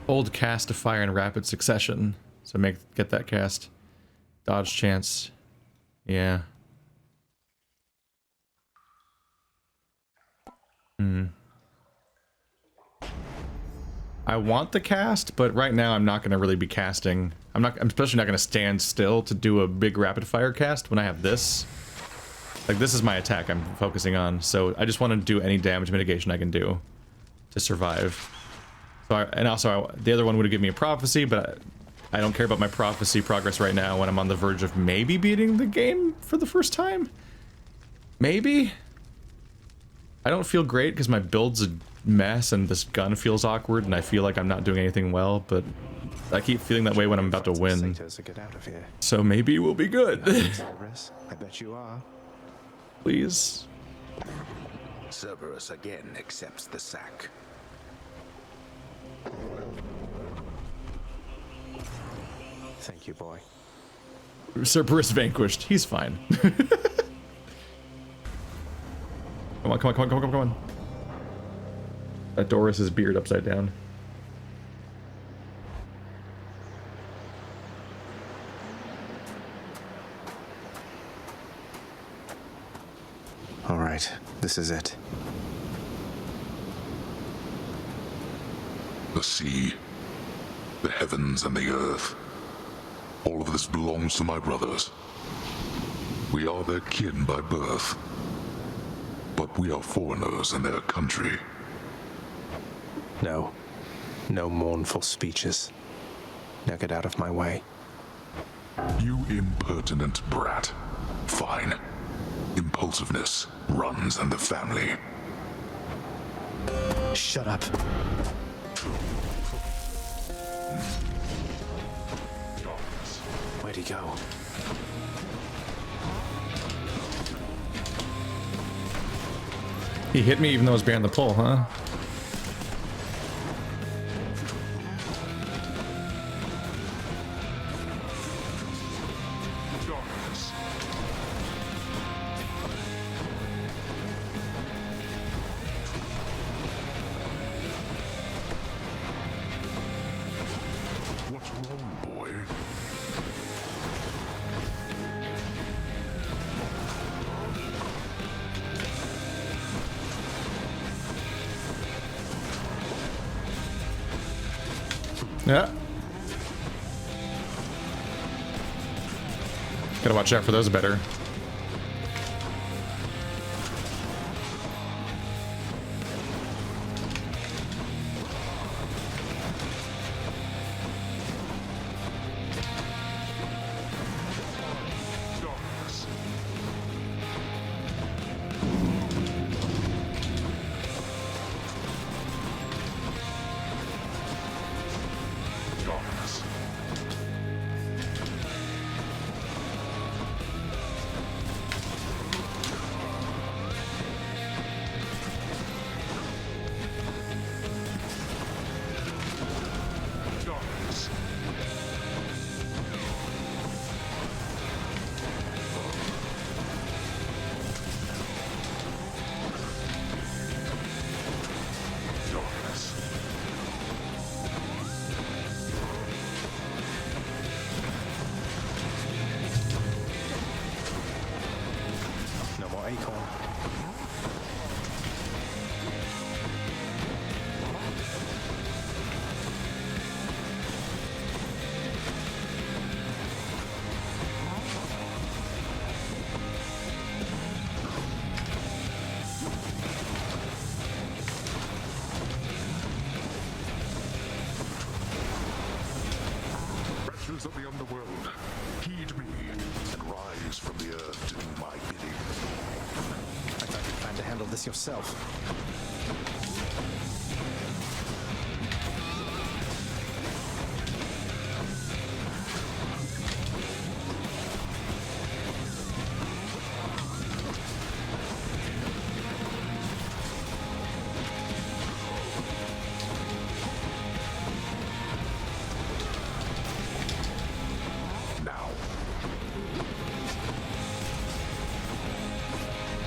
Hold cast to fire in rapid succession. So get that cast. Dodge chance. Yeah. I want the cast, but right now I'm not going to really be casting. I'm especially not going to stand still to do a big rapid fire cast when I have this. Like, this is my attack I'm focusing on, so I just want to do any damage mitigation I can do to survive. So the other one would have given me a prophecy, but I don't care about my prophecy progress right now when I'm on the verge of maybe beating the game for the first time. Maybe. I don't feel great because my build's a mess and this gun feels awkward and I feel like I'm not doing anything well, but I keep feeling that way when I'm about to win. So maybe we'll be good. I bet you are. Please. Cerberus again accepts the sack. Thank you, boy. Cerberus vanquished. He's fine. Come on, come on, come on, come on, come on. That Doris's beard upside down. All right, this is it. The sea, the heavens and the earth. All of this belongs to my brothers. We are their kin by birth, but we are foreigners in their country. No. No mournful speeches. Now get out of my way. You impertinent brat. Fine. Impulsiveness runs in the family. Shut up. Where'd he go? He hit me even though I was behind the pole, huh? What's wrong, boy? Yeah. Gotta watch out for those better. Acorn. Wretches of the Underworld, heed me and rise from the earth to do my bidding. I thought you planned to handle this yourself.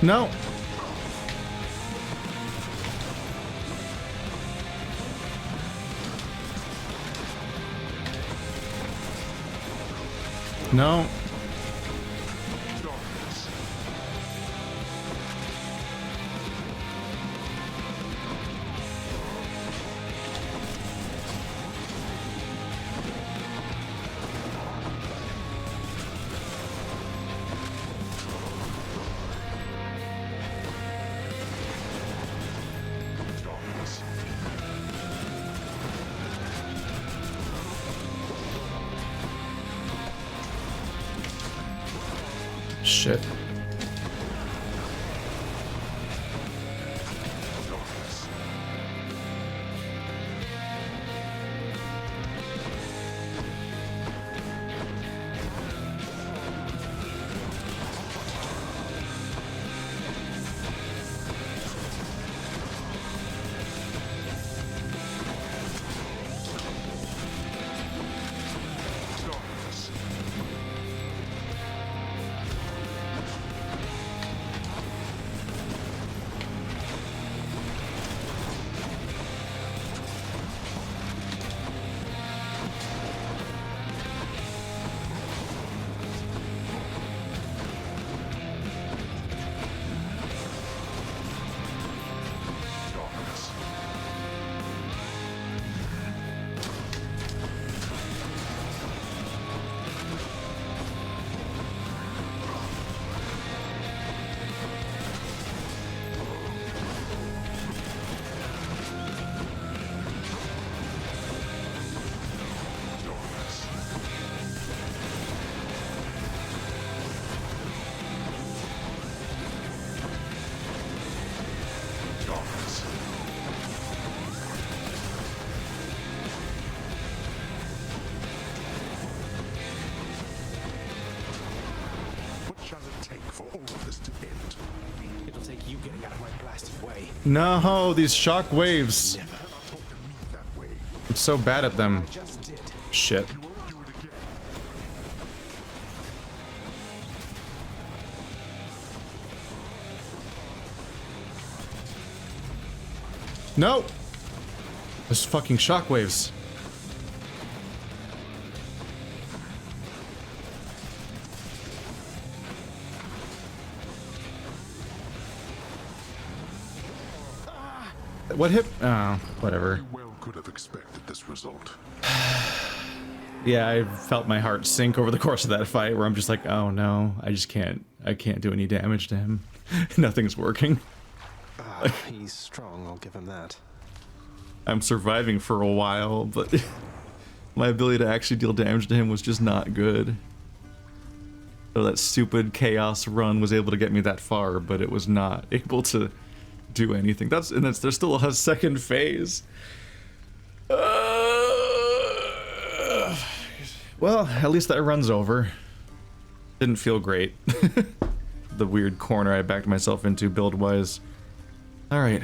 No. No. shit. No, these shock waves. I'm so bad at them. Shit. No! Those fucking shock waves. What hit? Oh, whatever. You well could have expected this result. Yeah, I felt my heart sink over the course of that fight where I'm just like, oh no, I can't do any damage to him. Nothing's working. He's strong, I'll give him that. I'm surviving for a while, but my ability to actually deal damage to him was just not good. So that stupid chaos run was able to get me that far, but it was not able to do anything. There's still a second phase. Well, at least that run's over. Didn't feel great. The weird corner I backed myself into build-wise. Alright.